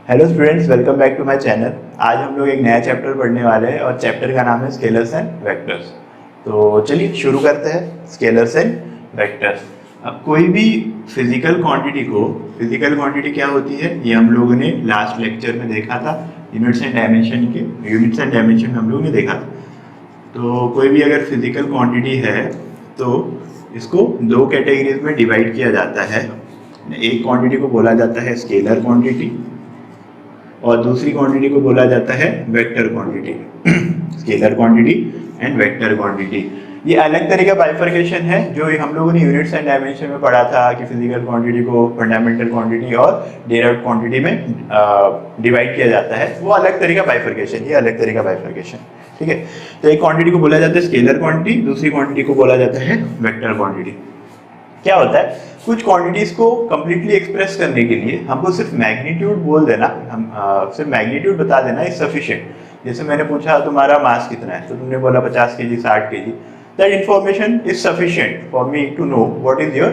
Hello students, welcome back to my channel. आज हम लोग एक नया चैप्टर पढ़ने वाले हैं और चैप्टर का नाम है स्केलर्स एंड वेक्टर्स। तो चलिए शुरू करते हैं स्केलर्स एंड वेक्टर्स। अब कोई भी फिजिकल क्वांटिटी क्या होती है ये हम लोगों ने लास्ट लेक्चर में देखा था। यूनिट्स एंड डायमेंशन में हम लोगों ने देखा था। तो कोई भी अगर फिजिकल क्वांटिटी है तो इसको दो कैटेगरीज में डिवाइड किया जाता है। एक क्वांटिटी को बोला जाता है स्केलर क्वांटिटी और दूसरी क्वांटिटी को बोला जाता है vector quantity. Scalar quantity and vector quantity, ये अलग तरह का बाइफर्केशन है जो हम लोगों ने यूनिट्स एंड डायमेंशन में पढ़ा था कि फिजिकल क्वांटिटी को फंडामेंटल क्वांटिटी और डेराइव्ड क्वांटिटी में डिवाइड किया जाता है। वो अलग तरह का बाइफर्केशन, ये अलग तरह का बाइफर्केशन, ठीक है। तो एक क्वांटिटी को बोला जाता है स्केलर क्वांटिटी, दूसरी क्वांटिटी को बोला जाता है वेक्टर क्वांटिटी। क्या होता है, कुछ क्वांटिटीज को कंप्लीटली एक्सप्रेस करने के लिए हमको सिर्फ मैग्नीट्यूड बोल देना, सिर्फ मैग्नीट्यूड बता देना इज सफिशिएंट। जैसे मैंने पूछा तुम्हारा मास कितना है तो तुमने बोला 50 KG 60 KG. That information is sufficient for me to know what is your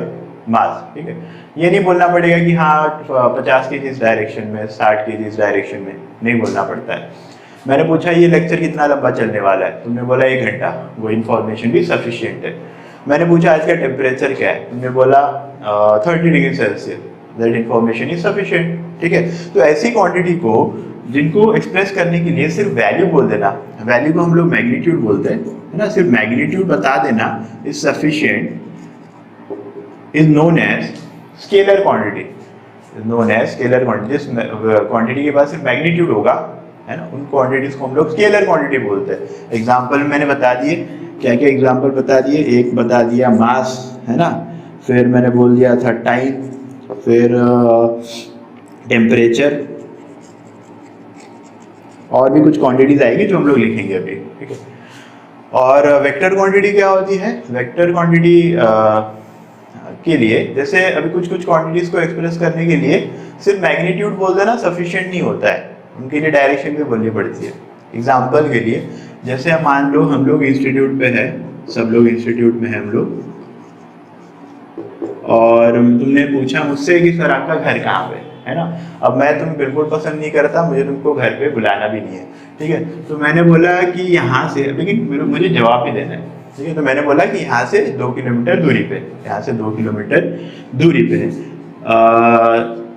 mass, ठीक है। ये नहीं बोलना पड़ेगा कि हाँ 50 केजी इस डायरेक्शन में, 60 केजी इस डायरेक्शन में, नहीं बोलना पड़ता है। मैंने पूछा ये लेक्चर कितना लंबा चलने वाला है, तुमने बोला 1 घंटा, वो इन्फॉर्मेशन भी सफिशिएंट है। मैंने पूछा आज का टेम्परेचर क्या है, तुमने बोला 30 degree Celsius, that information is sufficient, ठीक है। तो ऐसी क्वांटिटी को जिनको एक्सप्रेस करने के लिए सिर्फ वैल्यू बोल देना, वैल्यू को हम लोग मैग्नीट्यूड बोलते हैं, है ना, सिर्फ मैग्नीट्यूड बता देना is sufficient, is known as scalar quantity, is known as scalar quantity. जिस क्वांटिटी के पास सिर्फ मैग्नीट्यूड होगा, है ना, उन क्वांटिटीज को हम लोग स्केलर क्वांटिटी बोलते हैं। एग्जाम्पल मैंने बता दिए, क्या क्या एग्जाम्पल बता दिए, एक बता दिया मास, है ना, फिर मैंने बोल दिया था टाइम, फिर टेम्परेचर, और भी कुछ क्वांटिटीज आएगी जो हम लोग लिखेंगे अभी, ठीक है। और वेक्टर क्वांटिटी क्या होती है, वेक्टर क्वांटिटी के लिए जैसे अभी कुछ क्वांटिटीज को एक्सप्रेस करने के लिए सिर्फ मैग्नीट्यूड बोल देना सफिशिएंट नहीं होता है, उनके लिए डायरेक्शन भी बोलनी पड़ती है। एग्जाम्पल के लिए जैसे मान लो हम लोग इंस्टीट्यूट पे है, सब लोग इंस्टीट्यूट में है हम लोग, और तुमने पूछा मुझसे कि सर आपका घर कहाँ पे है ना। अब मैं तुम्हें बिल्कुल पसंद नहीं करता, मुझे तुमको घर पे बुलाना भी नहीं है, ठीक है। तो मैंने बोला कि यहाँ से, लेकिन मुझे जवाब भी देना है, ठीक है। तो मैंने बोला कि यहाँ से 2 किलोमीटर दूरी पे, यहाँ से 2 किलोमीटर दूरी पे है।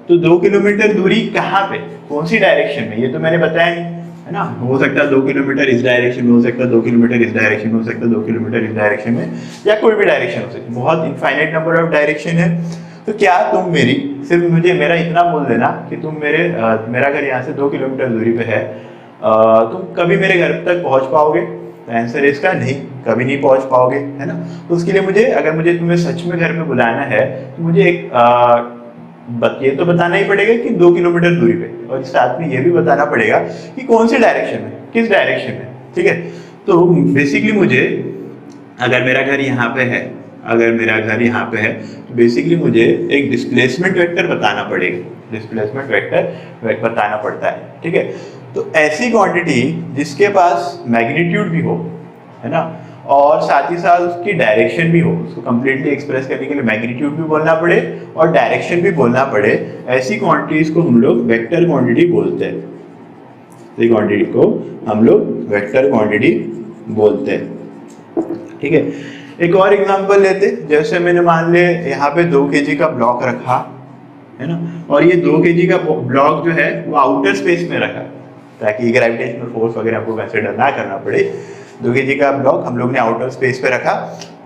तो 2 किलोमीटर दूरी कहाँ पे, कौन सी डायरेक्शन में, ये तो मैंने बताया नहीं, है ना। हो सकता है 2 किलोमीटर इस डायरेक्शन में, हो सकता है 2 किलोमीटर इस डायरेक्शन में, हो सकता है 2 किलोमीटर इस डायरेक्शन में, या कोई भी डायरेक्शन हो सकती है। बहुत इनफाइनाइट नंबर ऑफ डायरेक्शन है। तो क्या तुम मेरी, सिर्फ मुझे मेरा इतना बोल देना कि तुम मेरा घर यहाँ से 2 किलोमीटर दूरी पे है, तुम कभी मेरे घर तक पहुँच पाओगे? आंसर है इसका नहीं, कभी नहीं पहुँच पाओगे, है ना। तो उसके लिए मुझे, अगर मुझे तुम्हें सच में घर पे बुलाना है तो मुझे एक ये तो बताना ही पड़ेगा कि 2 किलोमीटर दूरी पे, और साथ में ये भी बताना पड़ेगा कि कौन सी डायरेक्शन में, किस डायरेक्शन में, ठीक है। तो बेसिकली मुझे, अगर मेरा घर यहाँ पे है, अगर मेरा घर यहाँ पे है तो बेसिकली मुझे एक डिस्प्लेसमेंट वेक्टर बताना पड़ेगा, डिस्प्लेसमेंट वेक्टर बताना पड़ता है, ठीक है। तो ऐसी क्वांटिटी जिसके पास मैग्नीट्यूड भी हो, है ना, और साथ ही साथ उसकी डायरेक्शन भी हो, उसको कंप्लीटली एक्सप्रेस करने के लिए मैग्नीट्यूड भी बोलना पड़े और डायरेक्शन भी बोलना पड़े, ऐसी क्वांटिटीज को हम लोग वेक्टर क्वांटिटी बोलते हैं। इस क्वांटिटी को हम लोग वेक्टर क्वांटिटी बोलते हैं, ठीक है। एक और एग्जांपल लेते, जैसे मैंने मान ले यहाँ पे 2 kg का ब्लॉक रखा, है ना, और ये 2 kg का ब्लॉक जो है वो आउटर स्पेस में रखा ताकि ग्रेविटेशनल फोर्स वगैरह आपको कंसिडर ना करना पड़े। 2 kg का ब्लॉक हम लोग ने आउटर स्पेस पे रखा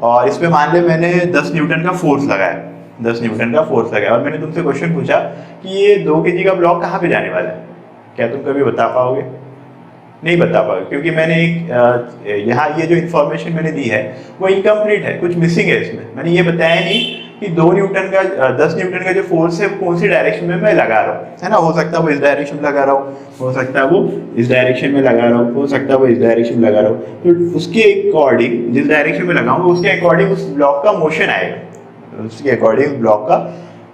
और इस पे मान ले मैंने 10 न्यूटन का फोर्स लगाया, 10 न्यूटन का फोर्स लगाया, और मैंने तुमसे क्वेश्चन पूछा कि ये 2 kg का ब्लॉक कहाँ पे जाने वाला है, क्या तुम कभी बता पाओगे? नहीं बता पाओगे, क्योंकि मैंने एक यहाँ ये जो इन्फॉर्मेशन मैंने दी है वो इनकम्प्लीट है, कुछ मिसिंग है इसमें। मैंने ये बताया नहीं कि 2 न्यूटन का 10 न्यूटन का जो फोर्स है कौन सी डायरेक्शन में मैं लगा रहा हूँ, है ना। हो सकता है वो इस डायरेक्शन में लगा रहा हूँ, हो सकता है वो इस डायरेक्शन में लगा रहा हूँ, हो सकता है वो इस डायरेक्शन में लगा रहा हूँ। तो उसके अकॉर्डिंग, जिस डायरेक्शन में लगाऊंगा उसके अकॉर्डिंग उस ब्लॉक का मोशन आएगा, उसके अकॉर्डिंग ब्लॉक का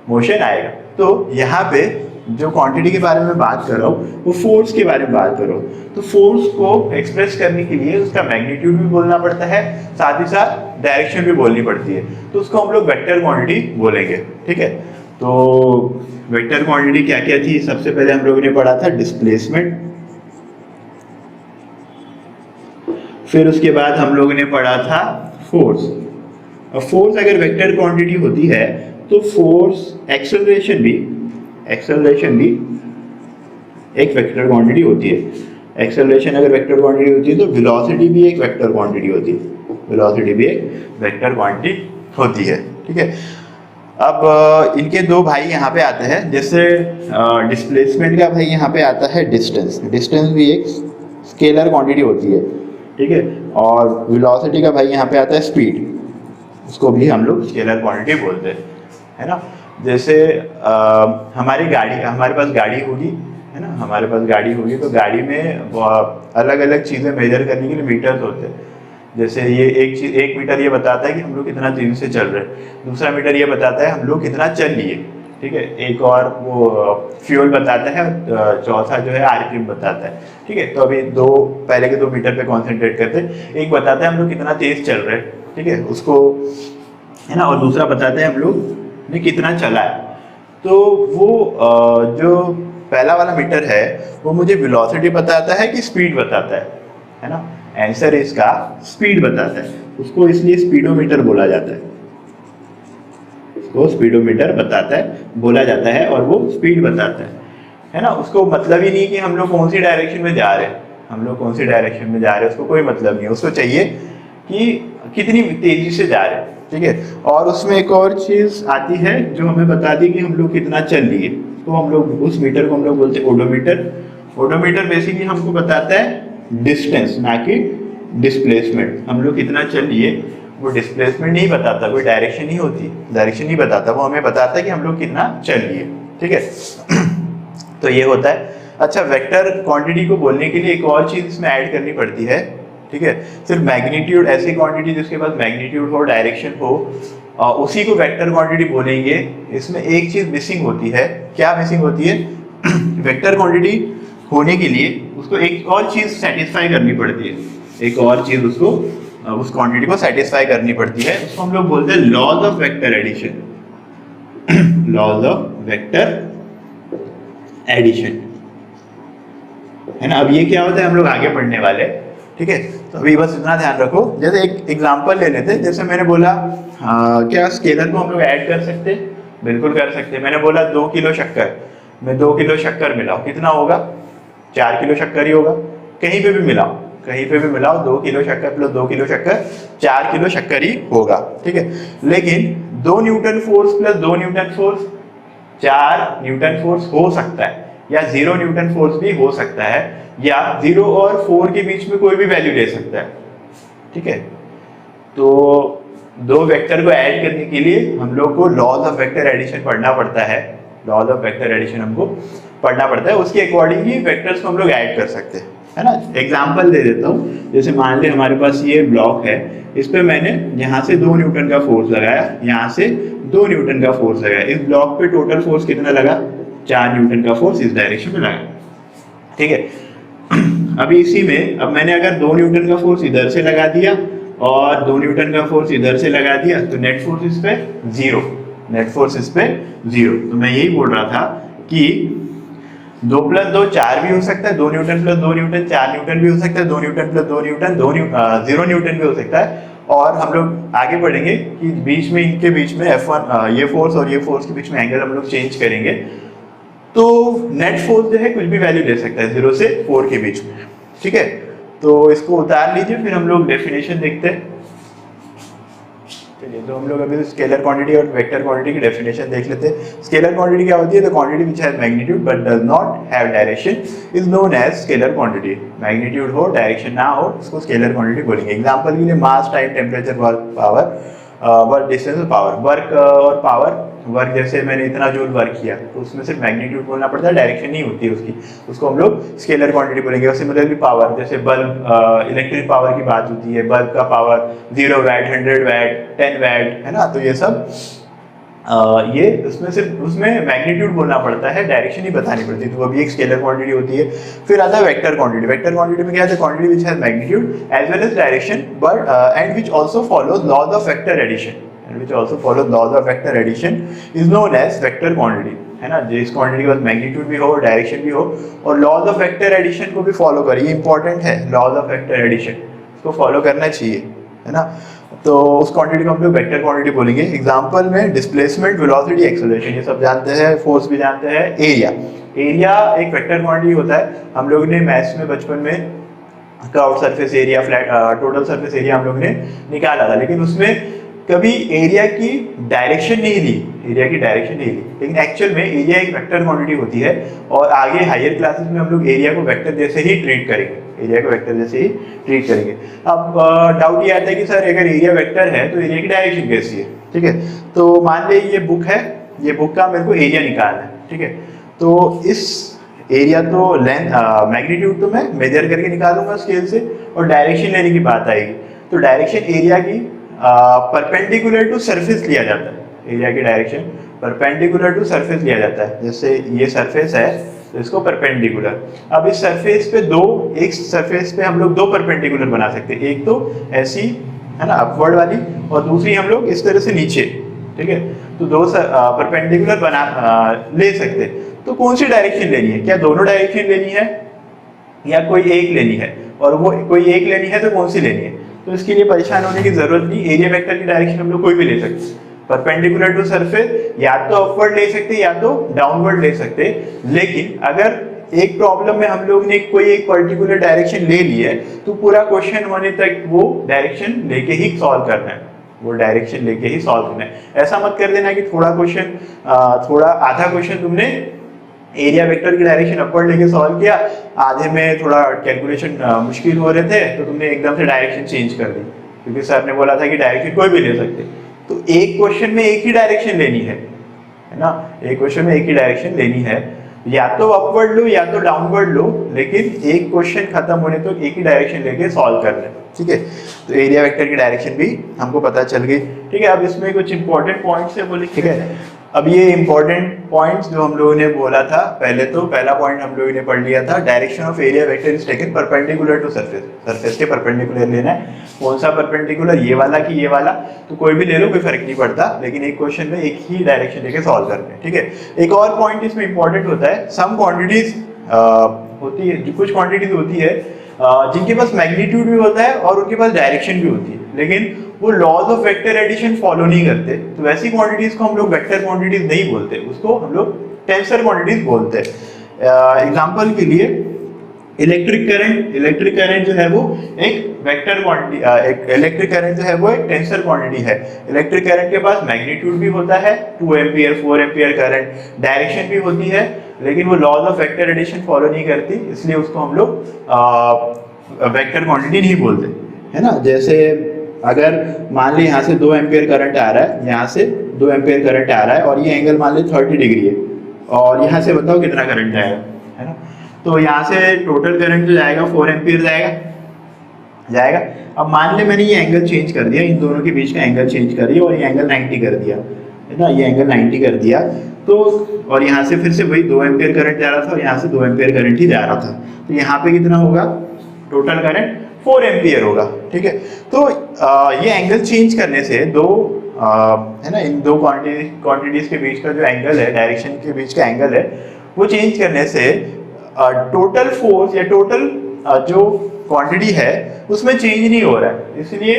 मोशन आएगा। तो यहाँ पे जो क्वांटिटी के बारे में बात कर रहा हूँ वो फोर्स के बारे में बात कर रहा हूँ। तो फोर्स को एक्सप्रेस करने के लिए उसका मैग्नीट्यूड भी बोलना पड़ता है, साथ ही साथ डायरेक्शन भी बोलनी पड़ती है, तो उसको हम लोग वेक्टर क्वांटिटी बोलेंगे, ठीक है। तो वेक्टर क्वांटिटी क्या क्या थी, सबसे पहले हम लोगों ने पढ़ा था डिस्प्लेसमेंट, फिर उसके बाद हम लोगों ने पढ़ा था फोर्स। अब फोर्स अगर वेक्टर क्वांटिटी होती है तो फोर्स एक्सेलरेशन भी एक वेक्टर क्वांटिटी होती है। एक्सेलरेशन अगर वेक्टर क्वांटिटी होती है तो वेलोसिटी भी एक वेक्टर क्वांटिटी होती है, वेलोसिटी भी एक वेक्टर क्वांटिटी होती है। ठीक है, अब इनके दो भाई यहाँ पे आते हैं, जैसे डिस्प्लेसमेंट का भाई यहाँ पे आता है डिस्टेंस, डिस्टेंस भी एक स्केलर क्वांटिटी होती है। ठीक है, और वेलोसिटी का भाई यहाँ पे आता है स्पीड, उसको भी हम लोग स्केलर क्वांटिटी बोलते हैं, है ना। जैसे हमारे पास गाड़ी होगी, है ना, हमारे पास गाड़ी होगी तो गाड़ी में अलग अलग चीज़ें मेजर करने के लिए मीटर्स होते हैं। जैसे ये एक मीटर ये बताता है कि हम लोग कितना तेजी से चल रहे हैं, दूसरा मीटर ये बताता है हम लोग कितना चल लिए। ठीक है, एक और वो फ्यूल बताता है, चौथा जो है आरपीएम बताता है। ठीक है, तो अभी पहले के दो मीटर पे कॉन्सेंट्रेट करते हैं। एक बताता है हम लोग कितना तेज चल रहे हैं, ठीक है, उसको, है ना, और दूसरा बताता है हम लोग ने कितना चला है। तो वो जो पहला वाला मीटर है वो मुझे वेलोसिटी बताता है कि स्पीड बताता है ना। आंसर इसका स्पीड बताता है, उसको इसलिए स्पीडोमीटर बोला जाता है, उसको स्पीडोमीटर बोला जाता है और वो स्पीड बताता है ना। उसको मतलब ही नहीं कि हम लोग कौन सी डायरेक्शन में जा रहे हैं, उसको कोई मतलब नहीं है, उसको चाहिए कि कितनी तेजी से जा रहे हैं। ठीक है, और उसमें एक और चीज आती है जो हमें बताती है कि हम लोग कितना चल लिए, तो हम लोग उस मीटर को हम लोग बोलते हैं ओडोमीटर। ओडोमीटर बेसिकली हमको बताता है डिस्टेंस, ना कि डिस्प्लेसमेंट। हम लोग कितना चल लिए, वो डिस्प्लेसमेंट नहीं बताता, कोई डायरेक्शन नहीं बताता, वो हमें बताता है कि हम लोग कितना चल लिए। ठीक है तो ये होता है। अच्छा, वेक्टर क्वांटिटी को बोलने के लिए एक और चीज इसमें ऐड करनी पड़ती है। ठीक है, सिर्फ मैग्नीट्यूड, ऐसी क्वांटिटी जिसके पास मैग्नीट्यूड हो, डायरेक्शन हो, उसी को वेक्टर क्वांटिटी बोलेंगे। इसमें एक चीज मिसिंग होती है। क्या मिसिंग होती है? वेक्टर क्वांटिटी होने के लिए उसको एक और चीज सेटिस्फाई करनी पड़ती है, एक और चीज उसको उस क्वांटिटी को सेटिस्फाई करनी पड़ती है। उसको हम लोग बोलते हैं laws of vector addition, laws of vector addition, है ना। अब ये क्या होता है हम लोग आगे पढ़ने वाले। ठीक है, तो अभी बस इतना ध्यान रखो। जैसे एक एग्जांपल ले लेते हैं, जैसे मैंने बोला क्या स्केलर को हम लोग ऐड कर सकते हैं? बिल्कुल कर सकते हैं। मैंने बोला 2 किलो शक्कर, मैं 2 किलो शक्कर मिलाओ, कितना होगा? 4 किलो शक्कर ही होगा। कहीं पे भी मिलाओ 2 किलो शक्कर प्लस 2 किलो शक्कर 4 किलो शक्कर ही होगा। ठीक है, लेकिन 2 Newton force plus 2 Newton force 4 Newton force हो सकता है, या 0 न्यूटन फोर्स भी हो सकता है, या 0 और 4 के बीच में कोई भी वैल्यू ले सकता है। ठीक है, तो दो वेक्टर को ऐड करने के लिए हम लोग को लॉज ऑफ वेक्टर एडिशन पढ़ना पड़ता है। लॉज ऑफ वेक्टर एडिशन हमको पढ़ना पड़ता है, उसके अकॉर्डिंग ही वेक्टर्स को हम लोग ऐड कर सकते हैं, है ना। एग्जांपल दे देता हूँ। जैसे मान ले हमारे पास ये ब्लॉक है, इस पे मैंने यहाँ से 2 न्यूटन का फोर्स लगाया, यहाँ से 2 न्यूटन का फोर्स लगाया। इस ब्लॉक पे टोटल फोर्स कितना लगा? 4 न्यूटन का फोर्स इस डायरेक्शन में लगा। ठीक है, अभी इसी में अब मैंने अगर 2 न्यूटन का फोर्स इधर से लगा दिया और 2 न्यूटन का फोर्स इधर से लगा दिया, तो नेट फोर्स इस पे 0, नेट फोर्स इस पे 0। तो मैं यही बोल रहा था कि 2 + 2 4 भी हो सकता है, 2 न्यूटन प्लस 2 न्यूटन 4 न्यूटन भी हो सकता है, 2 न्यूटन प्लस 2 न्यूटन 0 न्यूटन भी हो सकता है। और हम लोग आगे बढ़ेंगे कि बीच में, इनके बीच में F1 ये फोर्स और ये फोर्स के बीच में एंगल हम लोग चेंज करेंगे, तो नेट फोर्स जो है कुछ भी वैल्यू ले सकता है 0 से 4 के बीच में। ठीक है, तो इसको उतार लीजिए, फिर हम लोग डेफिनेशन देखते हैं। चलिए, तो हम लोग अभी स्केलर क्वांटिटी और वेक्टर क्वांटिटी की डेफिनेशन देख लेते हैं। स्केलर क्वांटिटी क्या होती है? The quantity which has magnitude but does not have direction is known as scalar quantity. Magnitude हो, डायरेक्शन ना हो, उसको स्केलर क्वांटिटी बोलेंगे। एग्जांपल के लिए mass, time, temperature, work, power, work, distance और पावर। वर्क और पावर, वर्क जैसे मैंने इतना जूल वर्क किया, तो उसमें सिर्फ मैग्नीट्यूड बोलना पड़ता है, डायरेक्शन नहीं होती है उसकी, उसको हम लोग स्केलर क्वांटिटी बोलेंगे। और सिमिलरली पावर, जैसे बल्ब, इलेक्ट्रिक पावर की बात होती है, बल्ब का पावर 0 वैट, 100 वैट, 10 वैट, है ना। तो ये सब ये उसमें सिर्फ उसमें मैग्नीट्यूड बोलना पड़ता है, डायरेक्शन ही बतानी पड़ती है, तो वो भी एक स्केलर क्वांटिटी होती है। फिर आता है वेक्टर क्वांटिटी। वेक्टर क्वांटिटी में क्या है? Quantity which has magnitude as well as direction but and which also follows laws of vector addition, and which also follows laws of vector addition is known as vector quantity, है ना। जिस quantity के पास magnitude भी हो, direction भी हो और laws of vector addition को भी फॉलो करिए, इंपॉर्टेंट है लॉज ऑफ वेक्टर एडिशन, इसको फॉलो करना चाहिए, है ना। तो उस क्वांटिटी को हम लोग वेक्टर क्वांटिटी बोलेंगे। एग्जांपल में डिस्प्लेसमेंट, वेलोसिटी, एक्सेलरेशन ये सब जानते हैं, फोर्स भी जानते हैं। एरिया, एरिया एक वेक्टर क्वांटिटी होता है। हम लोग ने मैथ्स में बचपन में curved surface area, flat total surface area हम लोग ने निकाला था, लेकिन उसमें कभी एरिया की डायरेक्शन नहीं ली, एरिया की डायरेक्शन नहीं ली। लेकिन एक्चुअल में एरिया एक वेक्टर क्वांटिटी होती है और आगे हायर क्लासेस में हम लोग एरिया को वेक्टर जैसे ही ट्रीट करेंगे, एरिया को वेक्टर जैसे ही ट्रीट करेंगे। अब डाउट ये आता है कि सर अगर एरिया वेक्टर है तो एरिया की डायरेक्शन कैसी है, ठीक है। तो मान ले ये बुक है, ये बुक का मेरे को एरिया निकालना है, ठीक है। तो इस एरिया तो लेंथ मैग्नीट्यूड तो मैं मेजर करके निकालूंगा स्केल से, और डायरेक्शन लेने की बात आएगी तो डायरेक्शन एरिया की परपेंडिकुलर टू सरफेस लिया जाता है। एरिया की डायरेक्शन परपेंडिकुलर टू सरफेस लिया जाता है। जैसे ये सरफेस है तो इसको परपेंडिकुलर, अब इस सरफेस पे एक सरफेस पे हम लोग दो परपेंडिकुलर बना सकते हैं, एक तो ऐसी है ना अपवर्ड वाली, और दूसरी हम लोग इस तरह से नीचे, ठीक है। तो दो परपेंडिकुलर बना ले सकते। तो कौन सी डायरेक्शन लेनी है, क्या दोनों डायरेक्शन लेनी है या कोई एक लेनी है, और वो कोई एक लेनी है तो कौन सी लेनी है। तो इसके लिए परेशान होने की जरूरत नहीं, एरिया वेक्टर की डायरेक्शन हम लोग कोई भी ले सकते, परपेंडिकुलर टू सरफेस या तो अपवर्ड ले सकते या तो डाउनवर्ड ले सकते। लेकिन अगर एक प्रॉब्लम में हम लोग ने कोई एक पर्टिकुलर डायरेक्शन ले ली है तो पूरा क्वेश्चन होने तक वो डायरेक्शन लेके ही सॉल्व करना है, वो डायरेक्शन लेके ही सॉल्व करना है। ऐसा मत कर देना कि थोड़ा क्वेश्चन, थोड़ा आधा क्वेश्चन तुमने एरिया वेक्टर की डायरेक्शन अपवर्ड लेके सॉल्व किया, आधे में थोड़ा कैलकुलेशन मुश्किल हो रहे थे तो तुमने एकदम से डायरेक्शन चेंज कर दी, क्योंकि सर ने बोला था कि डायरेक्शन कोई भी ले सकते। तो एक क्वेश्चन में एक ही डायरेक्शन लेनी है ना, एक क्वेश्चन में एक ही डायरेक्शन लेनी है, या तो अपवर्ड लो या तो डाउनवर्ड लो, लेकिन एक क्वेश्चन खत्म होने तो एक ही डायरेक्शन लेके सॉल्व करना है, ठीक है। तो एरिया वेक्टर की डायरेक्शन भी हमको पता चल गई, ठीक है। अब इसमें कुछ इंपॉर्टेंट पॉइंट्स है बोले, ठीक है। अब ये इंपॉर्टेंट पॉइंट्स जो हम लोगों ने बोला था, पहले तो पहला पॉइंट हम लोगों ने पढ़ लिया था, direction of area vector is taken perpendicular to surface, surface के परपेंडिकुलर लेना है। कौन सा परपेंडिकुलर, ये वाला कि ये वाला, तो कोई भी ले लो कोई फर्क नहीं पड़ता, लेकिन एक क्वेश्चन में एक ही डायरेक्शन लेके सॉल्व करना है, ठीक है। एक और पॉइंट इसमें इंपॉर्टेंट होता है, सम क्वांटिटीज होती है, कुछ क्वांटिटीज होती है जिनके पास मैग्नीट्यूड भी होता है और उनके पास डायरेक्शन भी होती है, लेकिन वो laws of vector addition follow नहीं करते। तो वैसी क्वांटिटीज को हम लोग वेक्टर क्वांटिटीज नहीं बोलते, उसको हम लोग टेंसर क्वांटिटीज बोलते हैं। एग्जांपल के लिए इलेक्ट्रिक करंट जो है वो एक वेक्टर क्वांटिटी, एक इलेक्ट्रिक करंट जो है वो एक टेंसर क्वांटिटी है। इलेक्ट्रिक करंट के पास मैग्नीट्यूड भी होता है 2 एम्पियर 4 एम्पियर करंट, डायरेक्शन भी होती है, लेकिन वो laws of vector addition follow नहीं करती, इसलिए उसको हम लोग वेक्टर क्वांटिटी नहीं बोलते, है ना। जैसे अगर मान ली यहाँ से 2 एम्पियर करंट आ रहा है, यहाँ से 2 एम्पियर करंट आ रहा है और ये एंगल मान ली 30 डिग्री है, और यहाँ से बताओ कितना करंट जाएगा, है ना। तो यहाँ से टोटल करंट जो जाएगा 4 एम्पियर जाएगा। अब मान ले मैंने ये एंगल चेंज कर दिया, इन दोनों के बीच का एंगल चेंज कर दिया और ये एंगल 90 कर दिया, है ना, ये एंगल 90 कर दिया। तो और यहाँ से फिर से वही 2 एम्पियर करंट जा रहा था और यहाँ से 2 एम्पियर करंट ही जा रहा था, तो यहाँ पे कितना होगा, टोटल करंट 4 एम्पियर होगा, ठीक है। तो ये एंगल चेंज करने से है ना, इन दो क्वांटिटीज के बीच का जो एंगल है, डायरेक्शन के बीच का एंगल है, वो चेंज करने से टोटल फोर्स या टोटल जो क्वांटिटी है उसमें चेंज नहीं हो रहा है, इसलिए।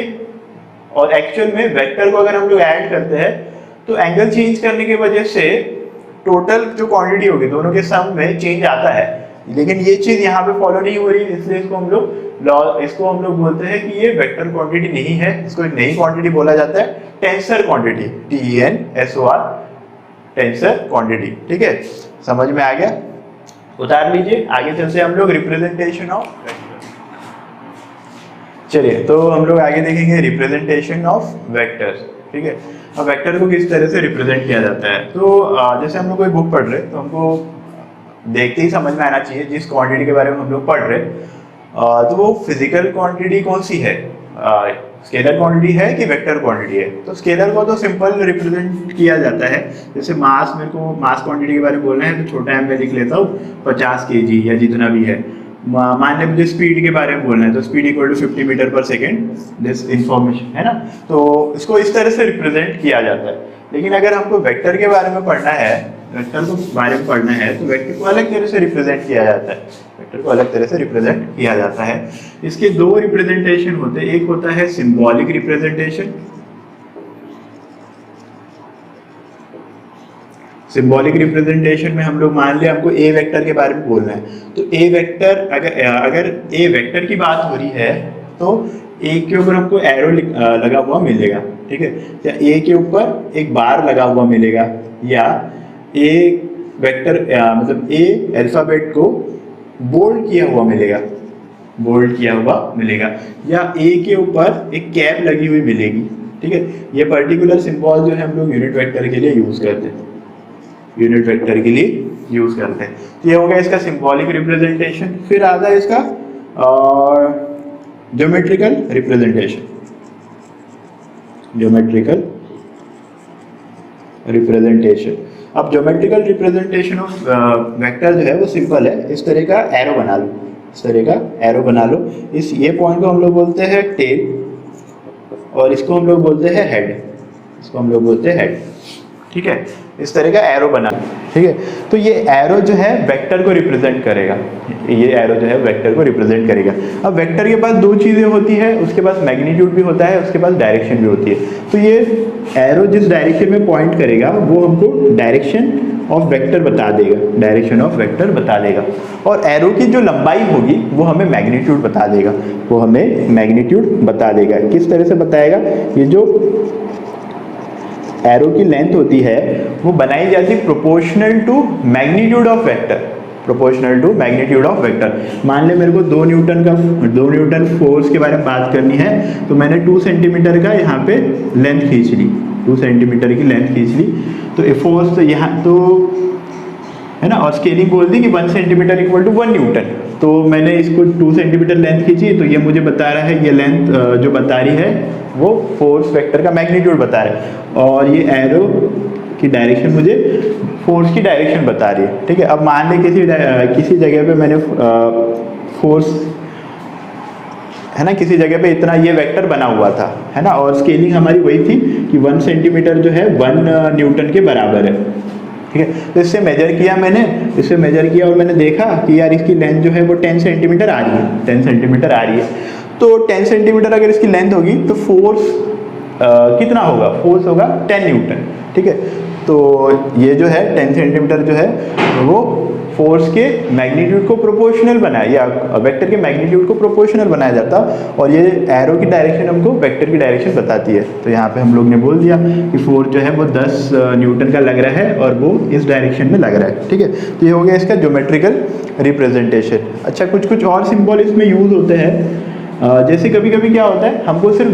और एक्चुअल में वेक्टर को अगर हम लोग ऐड करते हैं तो एंगल चेंज करने की वजह से टोटल जो क्वांटिटी होगी दोनों के सम में चेंज आता है, लेकिन ये चीज यहाँ पे फॉलो नहीं हो रही, इसलिए इसको हम लोग बोलते हैं कि ये वेक्टर क्वांटिटी नहीं है, इसको एक नई क्वांटिटी बोला जाता है, tensor quantity, TENSOR, tensor quantity, ठीक है। समझ में आ गया, उतार लीजिए। आगे चलते हम लोग रिप्रेजेंटेशन ऑफ वेक्टर। चलिए, तो हम लोग आगे देखेंगे रिप्रेजेंटेशन ऑफ वेक्टर्स, ठीक है। अब वेक्टर को किस तरह से रिप्रेजेंट किया जाता है, तो जैसे हम लोग कोई बुक पढ़ रहे हैं तो हमको देखते ही समझ में आना चाहिए जिस क्वांटिटी के बारे में हम लोग पढ़ रहे हैं तो वो फिजिकल क्वांटिटी कौन सी है, स्केलर क्वांटिटी है कि वेक्टर क्वांटिटी है। तो स्केलर को तो सिंपल रिप्रेजेंट किया जाता है, जैसे मास, मेरे को मास क्वांटिटी के बारे में बोलना है तो छोटा m में लिख लेता हूँ 50 kg या जितना भी है, मान लें मुझे स्पीड के बारे में बोलना है, तो स्पीड इक्वल टू 50 मीटर पर सेकेंड, दिस इंफॉर्मेशन है ना। तो इसको इस तरह से रिप्रेजेंट किया जाता है। लेकिन अगर हमको वेक्टर के बारे में पढ़ना है, वेक्टर को बारे में पढ़ना है, तो वेक्टर को अलग तरह से रिप्रेजेंट किया जाता है। वेक्टर को अलग तरह से रिप्रेजेंट किया जाता है। इसके दो रिप्रेजेंटेशन होते हैं, एक होता है सिंबॉलिक रिप्रेजेंटेशन। सिंबॉलिक रिप्रेजेंटेशन में हम लोग मान लिया हमको ए वेक्टर के बारे में बोलना है, तो ए वेक्टर अगर ए वेक्टर की बात हो रही है तो ए के ऊपर हमको एरो लगा हुआ मिलेगा, ठीक है, या ए के ऊपर एक बार लगा हुआ मिलेगा, या ए वेक्टर मतलब ए अल्फाबेट को बोल्ड किया हुआ मिलेगा, बोल्ड किया हुआ मिलेगा, या ए के ऊपर एक कैप लगी हुई मिलेगी, ठीक है। ये पर्टिकुलर सिंबल जो है हम लोग यूनिट वेक्टर के लिए यूज करते हैं, यूनिट वेक्टर के लिए यूज करते हैं। तो ये हो गया इसका सिंबॉलिक रिप्रेजेंटेशन। फिर आता है इसका ज्योमेट्रिकल रिप्रेजेंटेशन। ज्योमेट्रिकल रिप्रेजेंटेशन, अब ज्योमेट्रिकल रिप्रेजेंटेशन ऑफ वेक्टर जो है वो सिंपल है। इस तरह का एरो बना लो, इस तरह का एरो बना लो। इस ये पॉइंट को हम लोग बोलते हैं टेल, और इसको हम लोग बोलते हैं हेड, इसको हम लोग बोलते हैं हेड, ठीक है। इस तरह का एरो बना, ठीक है। तो ये एरो जो है वेक्टर को रिप्रेजेंट करेगा, ये एरो जो है वेक्टर को रिप्रेजेंट करेगा। अब वेक्टर के पास दो चीज़ें होती है, उसके पास मैग्नीट्यूड भी होता है, उसके पास डायरेक्शन भी होती है। तो ये एरो जिस डायरेक्शन में पॉइंट करेगा वो हमको डायरेक्शन ऑफ वेक्टर बता देगा, डायरेक्शन ऑफ वेक्टर बता देगा। और एरो की जो लंबाई होगी वो हमें मैग्नीट्यूड बता देगा, वो हमें मैग्नीट्यूड बता देगा। किस तरह से बताएगा? ये जो एरो की लेंथ होती है वो बनाई जाती है proportional to magnitude of vector, proportional to magnitude of vector. मान ले मेरे को 2 न्यूटन फोर्स के बारे में बात करनी है, तो मैंने 2 सेंटीमीटर का यहाँ पे लेंथ खींच ली, 2 सेंटीमीटर की लेंथ खींच ली। तो ए फोर्स तो यहाँ तो है ना, और स्केलिंग बोल दी कि 1 सेंटीमीटर इक्वल टू 1 न्यूटन। तो मैंने इसको 2 सेंटीमीटर लेंथ खींची, तो ये मुझे बता रहा है, ये लेंथ जो बता रही है वो फोर्स वेक्टर का मैग्नीट्यूड बता रहा है, और ये एरो की डायरेक्शन मुझे फोर्स की डायरेक्शन बता रही है, ठीक है। अब मान लें किसी जगह पे मैंने फोर्स है ना, किसी जगह पे इतना ये वेक्टर बना हुआ था, है ना, और स्केलिंग हमारी वही थी कि 1 सेंटीमीटर जो है 1 न्यूटन के बराबर है, ठीक है। तो इससे मेजर किया मैंने, इससे मेजर किया और मैंने देखा कि यार इसकी लेंथ जो है वो 10 सेंटीमीटर आ रही है, 10 सेंटीमीटर आ रही है। तो 10 सेंटीमीटर अगर इसकी लेंथ होगी तो फोर्स कितना होगा? फोर्स होगा 10 न्यूटन, ठीक है। तो ये जो है 10 सेंटीमीटर जो है वो फोर्स के मैग्नीट्यूड को प्रोपोर्शनल बनाया, या वेक्टर के मैग्नीट्यूड को प्रोपोर्शनल बनाया जाता, और ये एरो की डायरेक्शन हमको वेक्टर की डायरेक्शन बताती है। तो यहाँ पे हम लोग ने बोल दिया कि फोर्स जो है वो 10 न्यूटन का लग रहा है और वो इस डायरेक्शन में लग रहा है, ठीक है। तो ये हो गया इसका ज्योमेट्रिकल रिप्रेजेंटेशन। अच्छा, कुछ और सिंबल इसमें यूज होते हैं। जैसे कभी कभी क्या होता है, हमको सिर्फ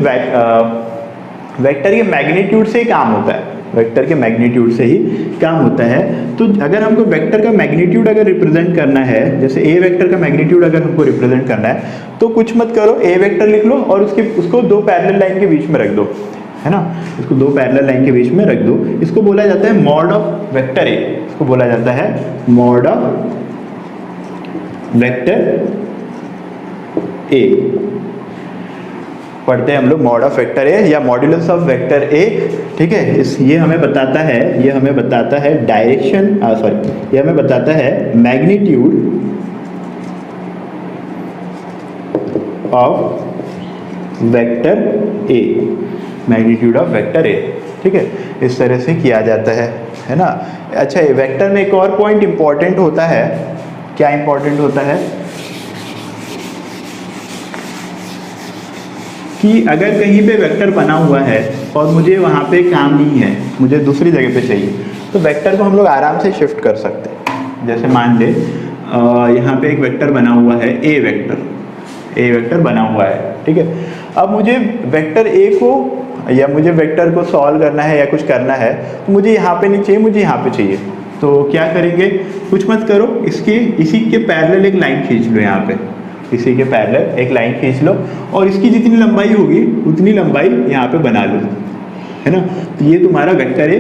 वेक्टर के मैग्नीट्यूड से ही काम होता है, वेक्टर के मैग्नीट्यूड से ही काम होता है। तो अगर हमको वेक्टर का मैग्नीट्यूड अगर रिप्रेजेंट करना है, जैसे ए वेक्टर का मैग्नीट्यूड अगर हमको रिप्रेजेंट करना है, तो कुछ मत करो, ए वेक्टर लिख लो और उसको 2 पैरेलल लाइन के बीच में रख दो, है ना, इसको 2 पैरेलल लाइन के बीच में रख दो। इसको बोला जाता है मॉड ऑफ वेक्टर ए, इसको बोला जाता है मॉड ऑफ वेक्टर ए। पढ़ते हैं हम लोग मॉड ऑफ वेक्टर ए या मॉड्यूलस ऑफ वेक्टर ए, ठीक है। ये हमें बताता है डायरेक्शन, ये हमें बताता है magnitude of vector A, magnitude of vector A, ठीक है। इस तरह से किया जाता है ना। अच्छा, वेक्टर में एक और पॉइंट इंपॉर्टेंट होता है। क्या इंपॉर्टेंट होता है? कि अगर कहीं पे वेक्टर बना हुआ है और मुझे वहाँ पे काम नहीं है, मुझे दूसरी जगह पे चाहिए, तो वेक्टर को हम लोग आराम से शिफ्ट कर सकते हैं। जैसे मान ले यहाँ पे एक वेक्टर बना हुआ है, ए वेक्टर बना हुआ है, ठीक है। अब मुझे वेक्टर ए को या मुझे वेक्टर को सॉल्व करना है या कुछ करना है, तो मुझे यहाँ पे नहीं चाहिए, मुझे यहाँ पे चाहिए। तो क्या करेंगे? कुछ मत करो, इसी के पैरेलल एक लाइन खींच लो, यहाँ पे इसी के पैरेलल एक लाइन खींच लो और इसकी जितनी लंबाई होगी उतनी लंबाई यहाँ पे बना लो, है ना। तो ये तुम्हारा वेक्टर ए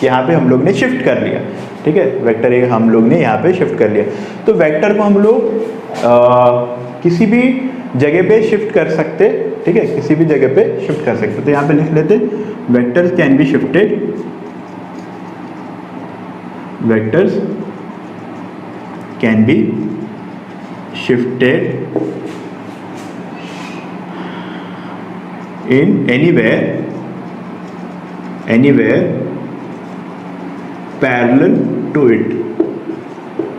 यहाँ पे हम लोग ने शिफ्ट कर लिया, ठीक है। वेक्टर ए हम लोग ने यहाँ पे शिफ्ट कर लिया। तो वेक्टर को हम लोग किसी भी जगह पे शिफ्ट कर सकते, ठीक है, किसी भी जगह पे शिफ्ट कर सकते। तो यहाँ पे लिख लेते vectors can be shifted, vectors can be shifted in anywhere parallel to it.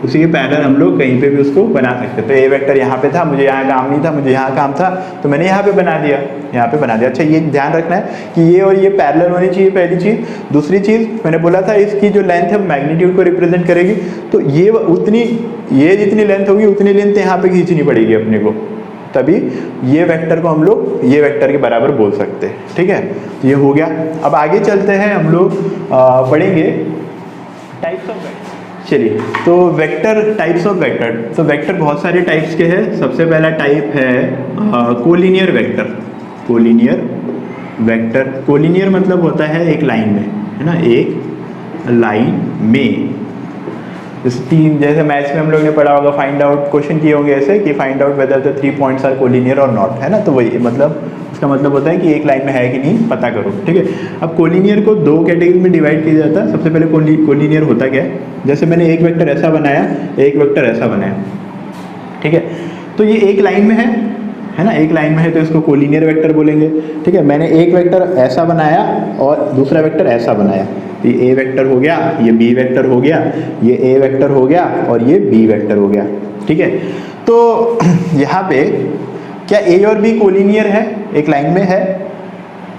उसी के पैरेलल हम लोग कहीं पे भी उसको बना सकते। तो ए वेक्टर यहाँ पे था, मुझे यहाँ काम नहीं था, मुझे यहाँ काम था, तो मैंने यहाँ पे बना दिया, यहाँ पे बना दिया। अच्छा ये ध्यान रखना है कि ये और ये पैरेलल होनी चाहिए, पहली चीज़। दूसरी चीज़ मैंने बोला था इसकी जो लेंथ है मैग्नीट्यूड को रिप्रेजेंट करेगी, तो ये जितनी लेंथ होगी उतनी लेंथ यहाँ पे खींचनी पड़ेगी अपने को, तभी ये वेक्टर को हम लोग ये वेक्टर के बराबर बोल सकते हैं, ठीक है। तो ये हो गया। अब आगे चलते हैं, हम लोग पढ़ेंगे टाइप्स ऑफ वेक्टर। चलिए, तो वेक्टर, टाइप्स ऑफ वेक्टर। तो वेक्टर बहुत सारे टाइप्स के हैं। सबसे पहला टाइप है collinear vector. Collinear vector, collinear मतलब होता है एक लाइन में, है ना, एक लाइन में। जैसे मैथ्स में हम लोग ने पढ़ा होगा, फाइंड आउट, क्वेश्चन किए होंगे ऐसे कि find out whether the 3 points are collinear और नॉट, है ना। तो वही मतलब इसका मतलब होता है कि एक लाइन में है कि नहीं पता करो, ठीक है। अब कोलिनियर को दो कैटेगरी में डिवाइड किया जाता है। सबसे पहले कोलिनियर होता क्या है, जैसे मैंने एक वेक्टर ऐसा बनाया, एक वेक्टर ऐसा बनाया, ठीक है। तो ये एक लाइन में है ना, एक लाइन में है तो इसको कोलिनियर वेक्टर बोलेंगे, ठीक है। मैंने एक वेक्टर ऐसा बनाया और दूसरा वेक्टर ऐसा बनाया, तो ये ए वेक्टर हो गया, ये बी वेक्टर हो गया, ये ए वेक्टर हो गया और ये बी वेक्टर हो गया, ठीक है। तो यहाँ पे क्या ए और बी कोलिनियर है, एक लाइन में है,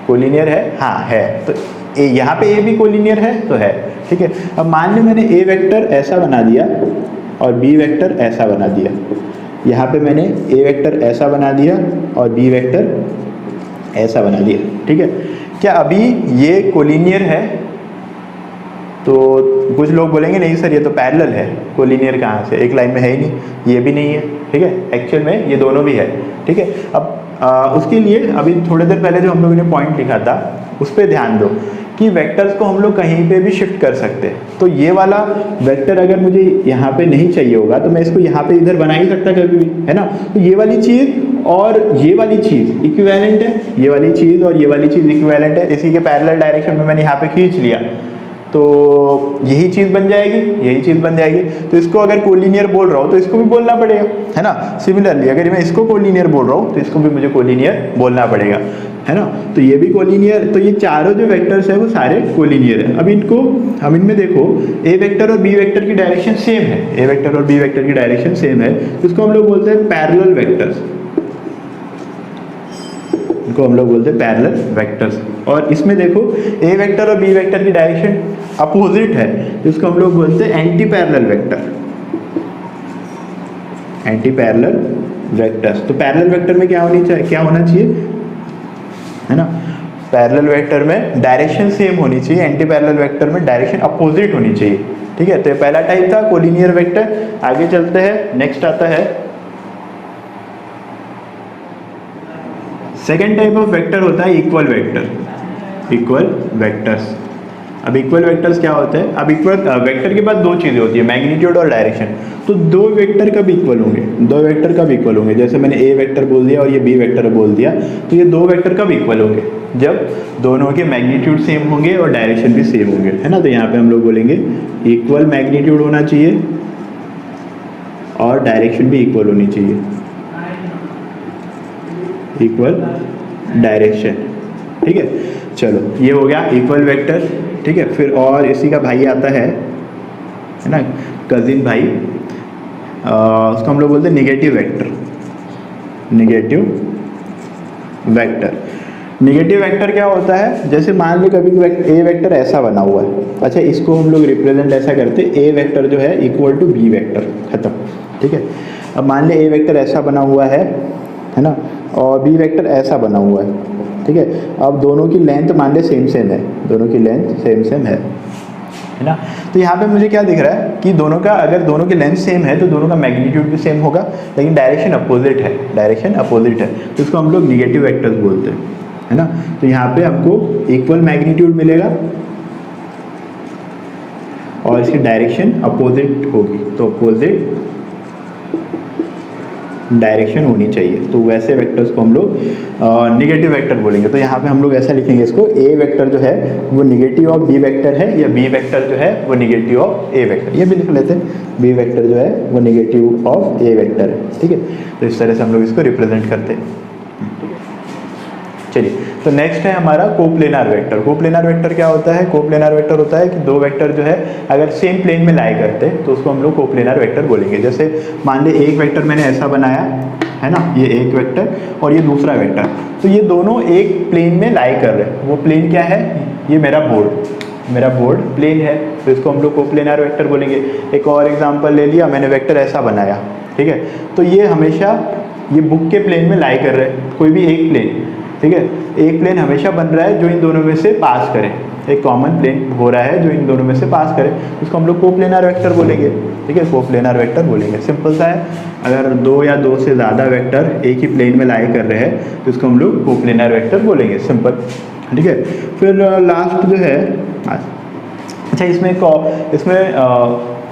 कोलिनियर है, हाँ है। तो यहाँ पे ए भी कोलिनियर है तो है, ठीक है। अब मान लो मैंने ए वेक्टर ऐसा बना दिया और बी वेक्टर ऐसा बना दिया। यहाँ पे मैंने ए वेक्टर ऐसा बना दिया और बी वेक्टर ऐसा बना दिया, ठीक है। क्या अभी ये कोलिनियर है? तो कुछ लोग बोलेंगे नहीं सर ये तो पैरेलल है, कोलिनियर कहाँ से, एक लाइन में है ही नहीं, ये भी नहीं है, ठीक है। एक्चुअल में ये दोनों भी है, ठीक है। अब उसके लिए अभी थोड़ी देर पहले जो हम लोगों ने पॉइंट लिखा था उस पर ध्यान दो कि वेक्टर्स को हम लोग कहीं पे भी शिफ्ट कर सकते हैं। तो ये वाला वेक्टर अगर मुझे यहाँ पे नहीं चाहिए होगा तो मैं इसको यहाँ पे इधर बना ही सकता कभी भी, है ना। तो ये वाली चीज़ और ये वाली चीज़ इक्विवेलेंट है, ये वाली चीज़ और ये वाली चीज़ इक्विवेलेंट है। इसी के पैरेलल डायरेक्शन में मैंने यहाँ पे खींच लिया तो यही चीज़ बन जाएगी, यही चीज़ बन जाएगी। तो इसको अगर कोलिनियर बोल रहा हूँ तो इसको भी बोलना पड़ेगा, है ना। सिमिलरली अगर मैं इसको कोलिनियर बोल रहा हूँ तो इसको भी मुझे कोलिनियर बोलना पड़ेगा, है ना। तो ये भी कोलिनियर, तो ये चारों जो वेक्टर्स है वो सारे कोलिनियर है। अब इनको हम इनमें देखो ए वेक्टर और बी वेक्टर की डायरेक्शन सेम है, ए वेक्टर और बी वेक्टर की डायरेक्शन सेम है, तो इसको हम लोग बोलते हैं पैरेलल वेक्टर्स, इनको हम लोग बोलते हैं पैरेलल वेक्टर्स। और इसमें देखो ए वेक्टर और बी वेक्टर की डायरेक्शन अपोजिट है तो इसको हम लोग बोलते हैं anti parallel vector, anti parallel vectors. तो पैरेलल वेक्टर में क्या होना चाहिए, है ना, पैरेलल वेक्टर में डायरेक्शन सेम होनी चाहिए, एंटी पैरेलल वेक्टर में डायरेक्शन अपोजिट होनी चाहिए, ठीक है। तो ये पहला टाइप था कोलिनियर वेक्टर। आगे चलते हैं, नेक्स्ट आता है सेकेंड टाइप ऑफ वेक्टर होता है इक्वल वेक्टर, इक्वल वेक्टर्स। अब इक्वल वेक्टर्स क्या होते हैं, अब इक्वल वेक्टर के बाद दो चीज़ें होती है, मैग्नीट्यूड और डायरेक्शन। तो दो वेक्टर कब इक्वल होंगे, दो वेक्टर कब इक्वल होंगे, जैसे मैंने ए वेक्टर बोल दिया और ये बी वेक्टर बोल दिया, तो ये दो वेक्टर कब इक्वल होंगे, जब दोनों के मैग्नीट्यूड सेम होंगे और डायरेक्शन भी सेम होंगे, है ना। तो यहाँ पे हम लोग बोलेंगे इक्वल मैग्नीट्यूड होना चाहिए और डायरेक्शन भी इक्वल होनी चाहिए, इक्वल डायरेक्शन, ठीक है। चलो ये हो गया इक्वल वेक्टर, ठीक है। फिर और इसी का भाई आता है ना, कजिन भाई, उसको हम लोग बोलते हैं negative vector, negative vector. Negative vector क्या होता है, जैसे मान लो कभी ए वेक्टर ऐसा बना हुआ है, अच्छा इसको हम लोग रिप्रेजेंट ऐसा करते हैं, ए वेक्टर जो है इक्वल टू बी वेक्टर, खत्म, ठीक है। अब मान ले ए वेक्टर ऐसा बना हुआ है ना, और बी वेक्टर ऐसा बना हुआ है, ठीक है। अब दोनों की लेंथ मान ले सेम सेम है, दोनों की लेंथ सेम सेम है ना। तो यहाँ पे मुझे क्या दिख रहा है कि दोनों का, अगर दोनों की लेंथ सेम है तो दोनों का मैग्नीट्यूड भी सेम होगा, लेकिन डायरेक्शन अपोजिट है, डायरेक्शन अपोजिट है, तो इसको हम लोग निगेटिव वेक्टर्स बोलते हैं, है ना। तो यहाँ पे हमको इक्वल मैग्नीट्यूड मिलेगा और इसकी डायरेक्शन अपोजिट होगी, तो अपोजिट डायरेक्शन होनी चाहिए, तो वैसे वेक्टर्स को हम लोग निगेटिव वेक्टर बोलेंगे। तो यहाँ पे हम लोग ऐसा लिखेंगे इसको, ए वेक्टर जो है वो निगेटिव ऑफ बी वेक्टर है, या बी वेक्टर जो है वो निगेटिव ऑफ ए वेक्टर, ये भी लिख लेते हैं, बी वेक्टर जो है वो निगेटिव ऑफ ए वेक्टर है, ठीक है। तो इस तरह से हम लोग इसको रिप्रेजेंट करते हैं। चलिए, तो नेक्स्ट है हमारा कोप्लेनार वेक्टर। कोप्लेनार वेक्टर क्या होता है? कोप्लेनार वेक्टर होता है कि दो वेक्टर जो है अगर सेम प्लेन में लाई करते हैं तो उसको हम लोग कोप्लेनार वेक्टर बोलेंगे। जैसे मान ले एक वेक्टर मैंने ऐसा बनाया है ना, ये एक वेक्टर और ये दूसरा वेक्टर, तो ये दोनों एक प्लेन में लाई कर रहे हैं। वो प्लेन क्या है? ये मेरा बोर्ड प्लेन है, तो इसको हम लोग कोप्लेनार वेक्टर बोलेंगे। एक और एग्जांपल ले लिया, मैंने वेक्टर ऐसा बनाया, ठीक है, तो ये हमेशा ये बुक के प्लेन में लाई कर रहे हैं, कोई भी एक प्लेन, ठीक है। एक प्लेन हमेशा बन रहा है जो इन दोनों में से पास करे, एक कॉमन प्लेन हो रहा है जो इन दोनों में से पास करे, उसको हम लोग कोप्लेनार वेक्टर बोलेंगे, ठीक है, कोप्लेनार वेक्टर बोलेंगे। सिंपल सा है, अगर दो या दो से ज़्यादा वेक्टर एक ही प्लेन में लाई कर रहे हैं तो इसको हम लोग कोप्लेनार वेक्टर बोलेंगे, सिंपल, ठीक है। फिर लास्ट जो है, अच्छा इसमें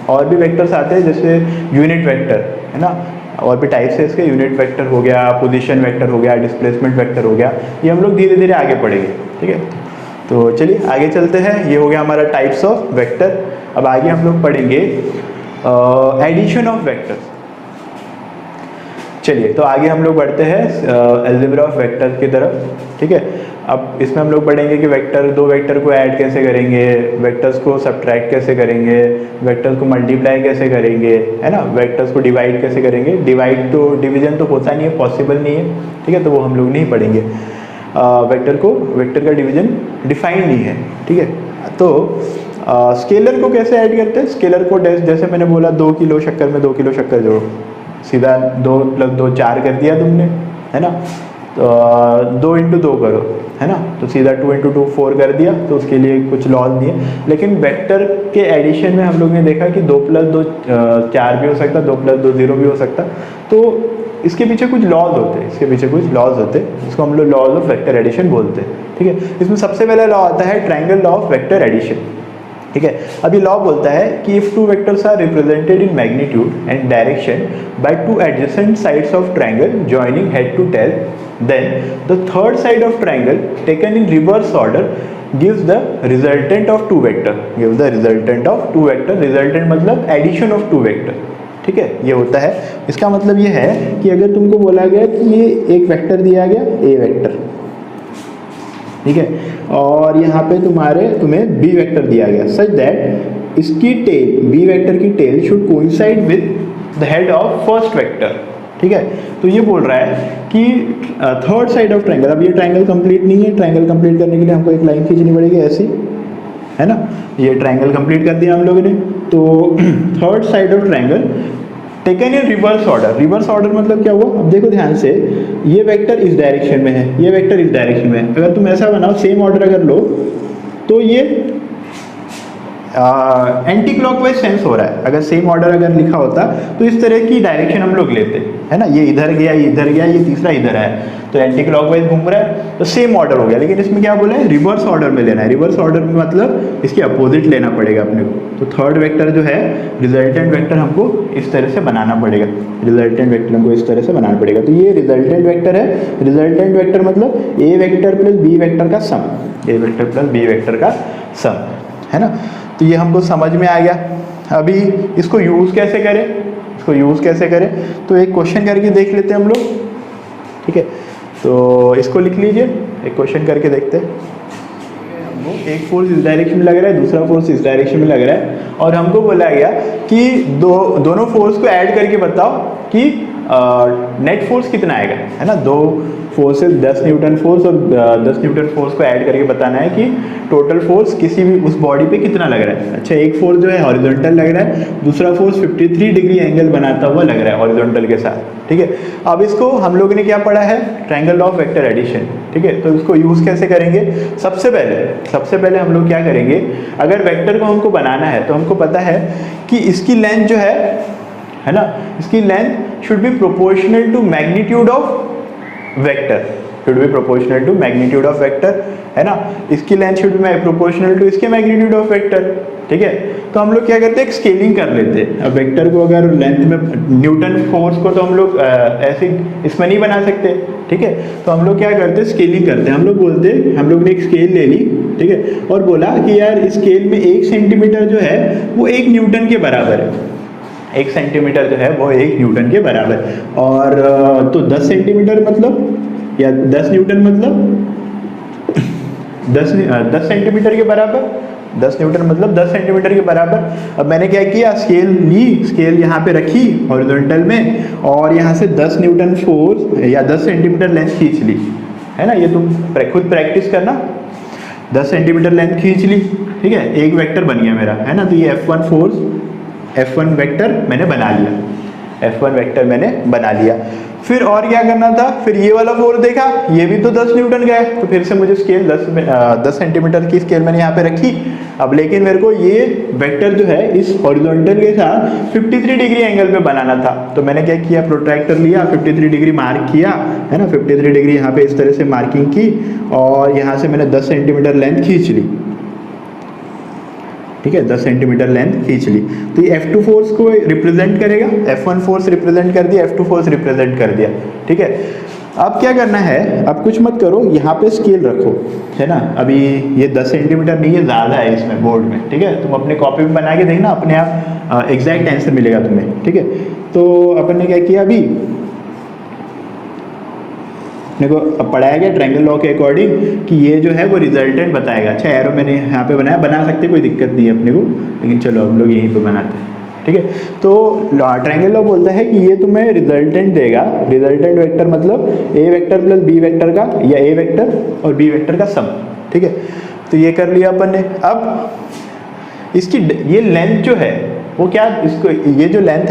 और भी वेक्टर्स आते हैं, जैसे यूनिट वेक्टर है ना, और भी टाइप्स है इसके, यूनिट वेक्टर हो गया, पोजीशन वेक्टर हो गया, डिस्प्लेसमेंट वेक्टर हो गया, ये हम लोग धीरे धीरे आगे पढ़ेंगे, ठीक है। तो चलिए आगे चलते हैं, ये हो गया हमारा टाइप्स ऑफ वेक्टर। अब आगे हम लोग पढ़ेंगे एडिशन ऑफ वेक्टर्स। चलिए, तो आगे हम लोग बढ़ते हैं अलजेब्रा ऑफ वेक्टर की तरफ, ठीक है। अब इसमें हम लोग पढ़ेंगे कि दो वेक्टर को ऐड कैसे करेंगे, वेक्टर्स को सब्ट्रैक्ट कैसे करेंगे, वेक्टर्स को मल्टीप्लाई कैसे करेंगे, है ना, वेक्टर्स को डिवाइड कैसे करेंगे। डिवीजन तो होता नहीं है, पॉसिबल नहीं है, ठीक है, तो वो हम लोग नहीं पढ़ेंगे। वेक्टर का डिवीजन डिफाइंड नहीं है, ठीक है। तो स्केलर को कैसे ऐड करते हैं? स्केलर को जैसे मैंने बोला 2 किलो शक्कर में 2 किलो शक्कर जोड़ो, सीधा 2 + 2 4 कर दिया तुमने, है ना, तो 2 × 2 करो, है ना, तो सीधा 2 × 2 4 कर दिया, तो उसके लिए कुछ लॉज नहीं है। लेकिन वेक्टर के एडिशन में हम लोग ने देखा कि 2 + 2 4 भी हो सकता, 2 + 2 0 भी हो सकता, तो इसके पीछे कुछ लॉज होते हैं, इसको हम लोग लॉज ऑफ वेक्टर एडिशन बोलते हैं, ठीक है। इसमें सबसे पहला लॉ आता है triangle law of vector addition, ठीक है। अभी लॉ बोलता है कि if two vectors are represented in magnitude and direction by two adjacent sides of triangle joining head to tail, then the third side of triangle taken in reverse order gives the resultant of two vector, resultant मतलब addition of two vector, ठीक है, ये होता है। इसका मतलब ये है कि अगर तुमको बोला गया कि ये एक वेक्टर दिया गया ए वेक्टर, ठीक है, और यहाँ पे तुम्हें बी वेक्टर दिया गया, सच दैट इसकी टेल, बी वेक्टर की tail should coincide with the head of first vector, ठीक है। तो ये बोल रहा है कि थर्ड साइड ऑफ ट्रायंगल, अब ये ट्रायंगल कंप्लीट नहीं है, ट्रायंगल कंप्लीट करने के लिए हमको एक लाइन खींचनी पड़ेगी ऐसी, है ना, ये ट्रायंगल कंप्लीट कर दिया हम लोगों ने। तो third side of triangle taken in reverse order मतलब क्या हुआ? अब देखो ध्यान से, ये वेक्टर इस डायरेक्शन में है, ये वेक्टर इस डायरेक्शन में है, अगर तुम ऐसा बनाओ सेम ऑर्डर अगर लो तो ये एंटी क्लॉकवाइज सेंस हो रहा है। अगर सेम ऑर्डर अगर लिखा होता तो इस तरह की डायरेक्शन हम लोग लेते, है ना, ये इधर गया, ये इधर गया, ये तीसरा इधर है, तो एंटी क्लॉकवाइज घूम रहा है, तो सेम ऑर्डर हो गया। लेकिन इसमें क्या बोला है? रिवर्स ऑर्डर में लेना है। रिवर्स ऑर्डर में मतलब इसके अपोजिट लेना पड़ेगा अपने को। तो थर्ड वेक्टर जो है रिजल्टेंट वेक्टर हमको इस तरह से बनाना पड़ेगा, रिजल्टेंट वेक्टर हमको इस तरह से बनाना पड़ेगा। तो ये रिजल्टेंट वेक्टर है। रिजल्टेंट वेक्टर मतलब ए वेक्टर प्लस बी वेक्टर का सम, ए वेक्टर प्लस बी वेक्टर का सम, है ना। तो ये हमको समझ में आ गया। अभी इसको यूज़ कैसे करें, तो एक क्वेश्चन करके देख लेते हैं हम लोग, ठीक है। तो इसको लिख लीजिए, एक क्वेश्चन करके देखते हैं। एक फोर्स इस डायरेक्शन में लग रहा है, दूसरा फोर्स इस डायरेक्शन में लग रहा है, और हमको बोला गया कि दोनों फोर्स को ऐड करके बताओ कि नेट फोर्स कितना आएगा, है ना। दो फोर्सेस 10 न्यूटन फोर्स और 10 न्यूटन फोर्स को ऐड करके बताना है कि टोटल फोर्स किसी भी उस बॉडी पे कितना लग रहा है। अच्छा, एक फोर्स जो है हॉरिजॉन्टल लग रहा है, दूसरा फोर्स 53 डिग्री एंगल बनाता हुआ लग रहा है हॉरिजॉन्टल के साथ, ठीक है। अब इसको हम लोगों ने क्या पढ़ा है? ट्रायंगल ऑफ वेक्टर एडिशन, ठीक है। तो इसको यूज़ कैसे करेंगे? सबसे पहले हम लोग क्या करेंगे, अगर वेक्टर को हमको बनाना है तो हमको पता है कि इसकी लेंथ जो है ना, इसकी length should be proportional to magnitude of vector, है ना। इसकी length should be proportional to इसके मैग्नीट्यूड ऑफ वेक्टर, ठीक है। तो हम लोग क्या करते हैं, एक स्केलिंग कर लेते हैं। अब वेक्टर को अगर लेंथ में न्यूटन फोर्स को तो हम लोग ऐसे इसमें नहीं बना सकते, ठीक है। तो हम लोग क्या करते हैं, स्केलिंग करते हैं। हम लोग बोलते हैं, हम लोग ने एक स्केल ले ली, ठीक है, और बोला कि यार इस स्केल में 1 सेंटीमीटर जो है वो 1 न्यूटन के बराबर है। 1 सेंटीमीटर जो है वो 1 न्यूटन के बराबर। और तो 10 सेंटीमीटर मतलब, या 10 न्यूटन मतलब 10 सेंटीमीटर के बराबर, 10 न्यूटन मतलब 10 सेंटीमीटर के बराबर। अब मैंने क्या किया, स्केल ली, स्केल यहाँ पे रखी हॉरिजॉन्टल में, और यहाँ से 10 न्यूटन फोर्स या 10 सेंटीमीटर लेंथ खींच ली, है ना। ये तुम खुद प्रैक्टिस करना। 10 सेंटीमीटर लेंथ खींच ली, ठीक है, एक वेक्टर बन गया मेरा, है ना। तो ये F1 फोर्स, F1 वेक्टर मैंने बना लिया, F1 वेक्टर मैंने बना लिया। फिर और क्या करना था, फिर ये वाला फोर्स देखा, ये भी तो 10 न्यूटन का है, तो फिर से मुझे स्केल 10 सेंटीमीटर की स्केल मैंने यहाँ पे रखी। अब लेकिन मेरे को ये वेक्टर जो है इस हॉरिजॉन्टल के साथ 53 डिग्री एंगल पे बनाना था। तो मैंने क्या किया, प्रोट्रैक्टर लिया, 53 डिग्री मार्क किया, है ना। 53 डिग्री यहाँ पे इस तरह से मार्किंग की, और यहाँ से मैंने 10 सेंटीमीटर लेंथ खींच ली, ठीक है, 10 सेंटीमीटर लेंथ खींच ली। तो ये F2 फोर्स को रिप्रेजेंट करेगा, F1 फोर्स रिप्रेजेंट कर दिया, F2 फोर्स रिप्रेजेंट कर दिया, ठीक है। अब क्या करना है, अब कुछ मत करो, यहाँ पे स्केल रखो, है ना। अभी ये 10 सेंटीमीटर नहीं है, ज़्यादा है इसमें बोर्ड में, ठीक है। तुम अपने कॉपी में बना के देखना, अपने आप एग्जैक्ट आंसर मिलेगा तुम्हें, ठीक है। तो अपन ने क्या किया, अभी देखो अब पढ़ाया गया ट्रायंगल लॉ के अकॉर्डिंग कि ये जो है वो रिजल्टेंट बताएगा। अच्छा, एरो मैंने यहाँ पे बनाया, बना सकते, कोई दिक्कत नहीं है अपने को, लेकिन चलो हम लोग यहीं पे बनाते हैं, ठीक है। तो ट्रायंगल लॉ बोलता है कि ये तुम्हें रिजल्टेंट देगा। रिजल्टेंट वेक्टर मतलब ए वेक्टर प्लस बी वेक्टर का, या ए वेक्टर और बी वेक्टर का सम, ठीक है। तो ये कर लिया अपन ने। अब इसकी ये लेंथ जो है वो क्या, इसको ये जो लेंथ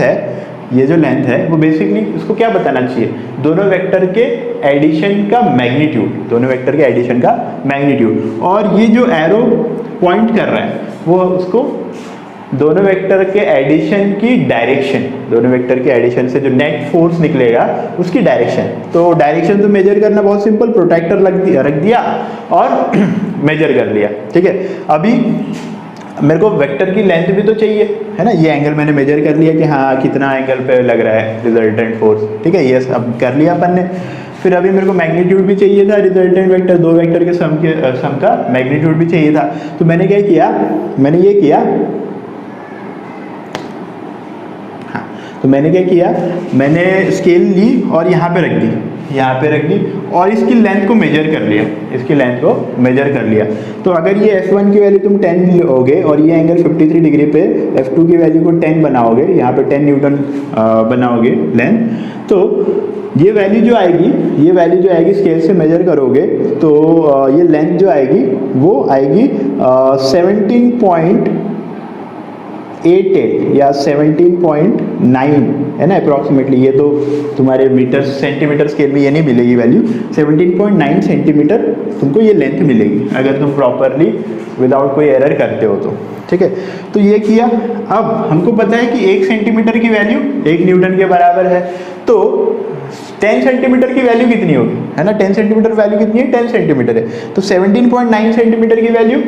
है वो बेसिकली इसको क्या बताना चाहिए, दोनों वेक्टर के एडिशन का मैग्नीट्यूड, दोनों वेक्टर के एडिशन का मैग्नीट्यूड। और ये जो एरो पॉइंट कर रहा है वो उसको दोनों वेक्टर के एडिशन की डायरेक्शन, दोनों वेक्टर के एडिशन से जो नेट फोर्स निकलेगा उसकी डायरेक्शन। तो डायरेक्शन तो मेजर करना बहुत सिंपल, प्रोट्रैक्टर रख दिया और मेजर कर लिया, ठीक है। अभी मेरे को वेक्टर की लेंथ भी तो चाहिए, है ना। ये एंगल मैंने मेजर कर लिया कि हाँ कितना एंगल पे लग रहा है रिजल्टेंट फोर्स, ठीक है, ये सब कर लिया अपन ने। फिर अभी मेरे को मैग्नीट्यूड भी चाहिए था, रिजल्टेंट वेक्टर, दो वेक्टर के सम का मैग्नीट्यूड भी चाहिए था। तो मैंने क्या किया, मैंने ये किया, हाँ, तो मैंने क्या किया, मैंने स्केल ली और यहाँ पे रख दी, यहाँ पे रख दी, और इसकी लेंथ को मेजर कर लिया, इसकी लेंथ को मेजर कर लिया। तो अगर ये F1 की वैल्यू तुम 10 लोगे और ये एंगल 53 डिग्री पे F2 की वैल्यू को 10 बनाओगे, यहाँ पे 10 न्यूटन बनाओगे लेंथ, तो ये वैल्यू जो आएगी स्केल से मेजर करोगे तो ये लेंथ जो आएगी वो आएगी 17.88 या 17.9, है ना अप्रॉक्सीमेटली। ये तो तुम्हारे मीटर सेंटीमीटर स्केल में ये नहीं मिलेगी वैल्यू, 17.9 सेंटीमीटर तुमको ये लेंथ मिलेगी अगर तुम प्रॉपरली विदाउट कोई एरर करते हो तो, ठीक है। तो ये किया। अब हमको पता है कि 1 सेंटीमीटर की वैल्यू 1 न्यूटन के बराबर है, तो 10 सेंटीमीटर की वैल्यू कितनी होगी, है ना। 10 सेंटीमीटर वैल्यू कितनी है, 10 सेंटीमीटर है, तो 17.9 सेंटीमीटर की वैल्यू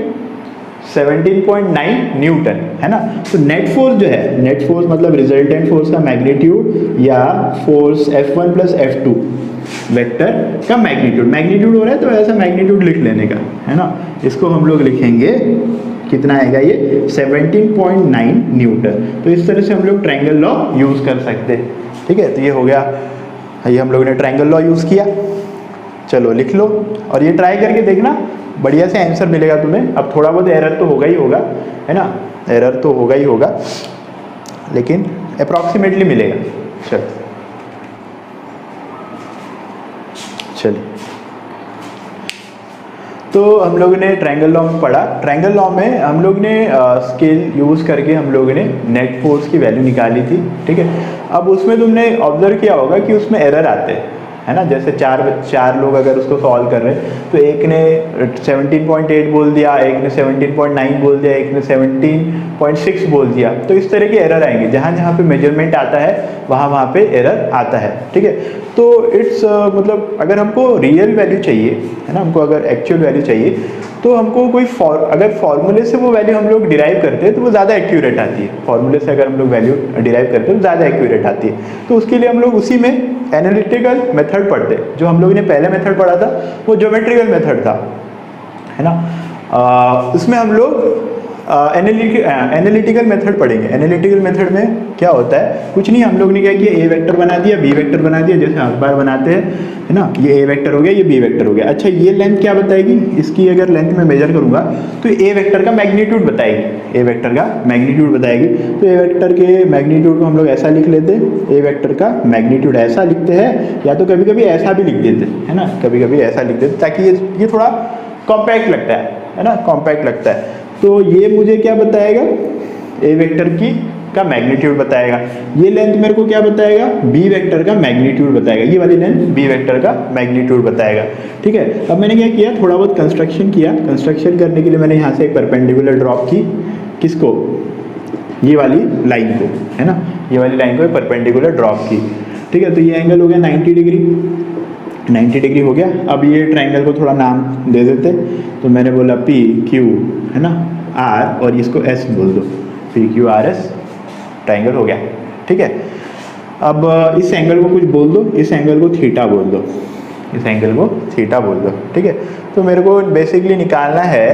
17.9 न्यूटन, है ना। तो नेट फोर्स जो है, नेट फोर्स मतलब रिजल्टेंट फोर्स का मैग्नीट्यूड या force F1 plus F2 vector का मैग्नीट्यूड हो रहा है, तो ऐसा मैग्नीट्यूड लिख लेने का, है ना। इसको हम लोग लिखेंगे, कितना आएगा ये 17.9 न्यूटन। तो इस तरह से हम लोग ट्रायंगल लॉ यूज कर सकते हैं, ठीक है। तो ये हो गया, ये हम लोगों ने ट्रायंगल लॉ यूज किया। चलो लिख लो और ये ट्राई करके देखना, बढ़िया से आंसर मिलेगा तुम्हें। अब थोड़ा बहुत एरर तो होगा ही होगा, है ना, एरर तो होगा ही होगा, लेकिन अप्रॉक्सीमेटली मिलेगा। चलिए, तो हम लोगों ने ट्रायंगल लॉ में पढ़ा। ट्रायंगल लॉ में हम लोग ने स्केल यूज़ करके हम लोगों ने नेट फोर्स की वैल्यू निकाली थी, ठीक है। अब उसमें तुमने ऑब्जर्व किया होगा कि उसमें एरर आते हैं, है ना। जैसे चार लोग अगर उसको सॉल्व कर रहे हैं तो एक ने 17.8 बोल दिया, एक ने 17.9 बोल दिया, एक ने 17.6 बोल दिया। तो इस तरह के एरर आएंगे, जहाँ जहाँ पे मेजरमेंट आता है वहाँ पे एरर आता है, ठीक है। तो इट्स मतलब अगर हमको रियल वैल्यू चाहिए, है ना, हमको अगर एक्चुअल वैल्यू चाहिए तो हमको कोई अगर फॉर्मूले से वो वैल्यू हम लोग डिराइव करते हैं तो वो ज़्यादा एक्यूरेट आती है। फॉर्मूले से अगर हम लोग वैल्यू डिराइव करते हैं तो ज़्यादा एक्यूरेट आती है। तो उसके लिए हम लोग उसी में एनालिटिकल मेथड पढ़ते हैं। जो हम लोग ने पहले मेथड पढ़ा था वो ज्योमेट्रिकल मेथड था, है ना। उसमें हम लोग एनालिटिकल मेथड पढ़ेंगे। एनालिटिकल मेथड में क्या होता है, कुछ नहीं, हम लोग ने क्या किया, ए वेक्टर बना दिया, बी वेक्टर बना दिया, जैसे अखबार बनाते हैं, है ना। ये ए वेक्टर हो गया, ये बी वेक्टर हो गया। अच्छा, ये लेंथ क्या बताएगी, इसकी अगर लेंथ में मेजर करूंगा तो ए वेक्टर का मैग्नीट्यूड बताएगी, ए वेक्टर का मैग्नीट्यूड बताएगी। तो ए वेक्टर के मैग्नीट्यूड को हम लोग ऐसा लिख लेते हैं, ए वेक्टर का मैग्नीट्यूड ऐसा लिखते हैं, या तो कभी कभी ऐसा भी लिख देते है ना, कभी कभी ऐसा लिख देते ताकि ये थोड़ा कॉम्पैक्ट लगता है ना, कॉम्पैक्ट लगता है। तो ये मुझे क्या बताएगा, ए वेक्टर की का मैग्नीट्यूड बताएगा। ये लेंथ मेरे को क्या बताएगा, बी वेक्टर का मैग्नीट्यूड बताएगा। ये वाली लेंथ बी वेक्टर का मैग्नीट्यूड बताएगा, ठीक है। अब मैंने क्या किया, थोड़ा बहुत कंस्ट्रक्शन किया। कंस्ट्रक्शन करने के लिए मैंने यहाँ से एक परपेंडिकुलर ड्रॉप की, किसको, ये वाली लाइन को, है ना, ये वाली लाइन को परपेंडिकुलर ड्रॉप की, ठीक है। तो ये एंगल हो गया 90 डिग्री, 90 डिग्री हो गया। अब ये ट्राइंगल को थोड़ा नाम दे देते, तो मैंने बोला पी क्यू, है ना, आर, और इसको एस बोल दो, P Q R S triangle हो गया, ठीक है। अब इस एंगल को कुछ बोल दो, इस एंगल को थीटा बोल दो, इस एंगल को थीटा बोल दो, ठीक है। तो मेरे को बेसिकली निकालना है,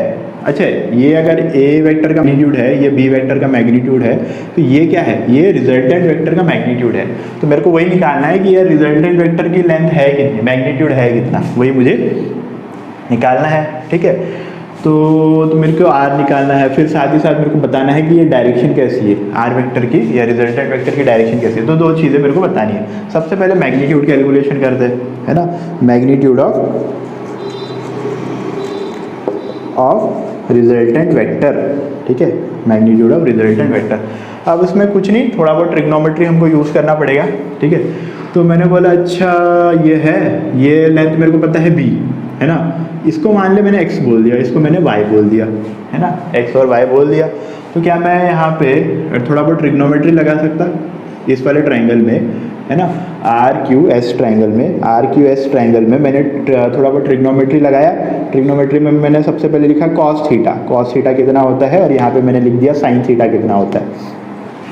अच्छा, ये अगर ए वेक्टर का मैग्नीट्यूड है, ये बी वेक्टर का मैग्नीट्यूड है, तो ये क्या है, ये रिजल्टेंट वेक्टर का मैग्नीट्यूड है। तो मेरे को वही निकालना है कि ये रिजल्टेंट वेक्टर की लेंथ है कितनी, मैग्नीट्यूड है कितना, वही मुझे निकालना है, ठीक है। तो मेरे को आर निकालना है, फिर साथ ही साथ मेरे को बताना है कि ये डायरेक्शन कैसी है, आर वेक्टर की या रिजल्टेंट वेक्टर की डायरेक्शन कैसी है। तो दो चीज़ें मेरे को बतानी है। सबसे पहले मैग्नीट्यूड कैलकुलेशन करते हैं, है ना, मैग्नीट्यूड ऑफ रिजल्टेंट वेक्टर, ठीक है, मैग्नीट्यूड ऑफ रिजल्टेंट वेक्टर। अब इसमें कुछ नहीं, थोड़ा बहुत ट्रिग्नोमेट्री हमको यूज़ करना पड़ेगा, ठीक है। तो मैंने बोला अच्छा ये है, ये लेंथ मेरे को पता है b, है ना, इसको मान ले मैंने x बोल दिया, इसको मैंने y बोल दिया, है ना, x और y बोल दिया। तो क्या मैं यहाँ पे थोड़ा बहुत ट्रिग्नोमेट्री लगा सकता इस वाले ट्राइंगल में, है ना, आर क्यू एस ट्राइंगल में, आर क्यू एस ट्राइंगल में मैंने थोड़ा बहुत ट्रिग्नोमेट्री लगाया। ट्रिग्नोमेट्री में मैंने सबसे पहले लिखा कॉस थीटा, कॉस थीटा कितना होता है, और यहाँ पे मैंने लिख दिया साइन थीटा कितना होता है।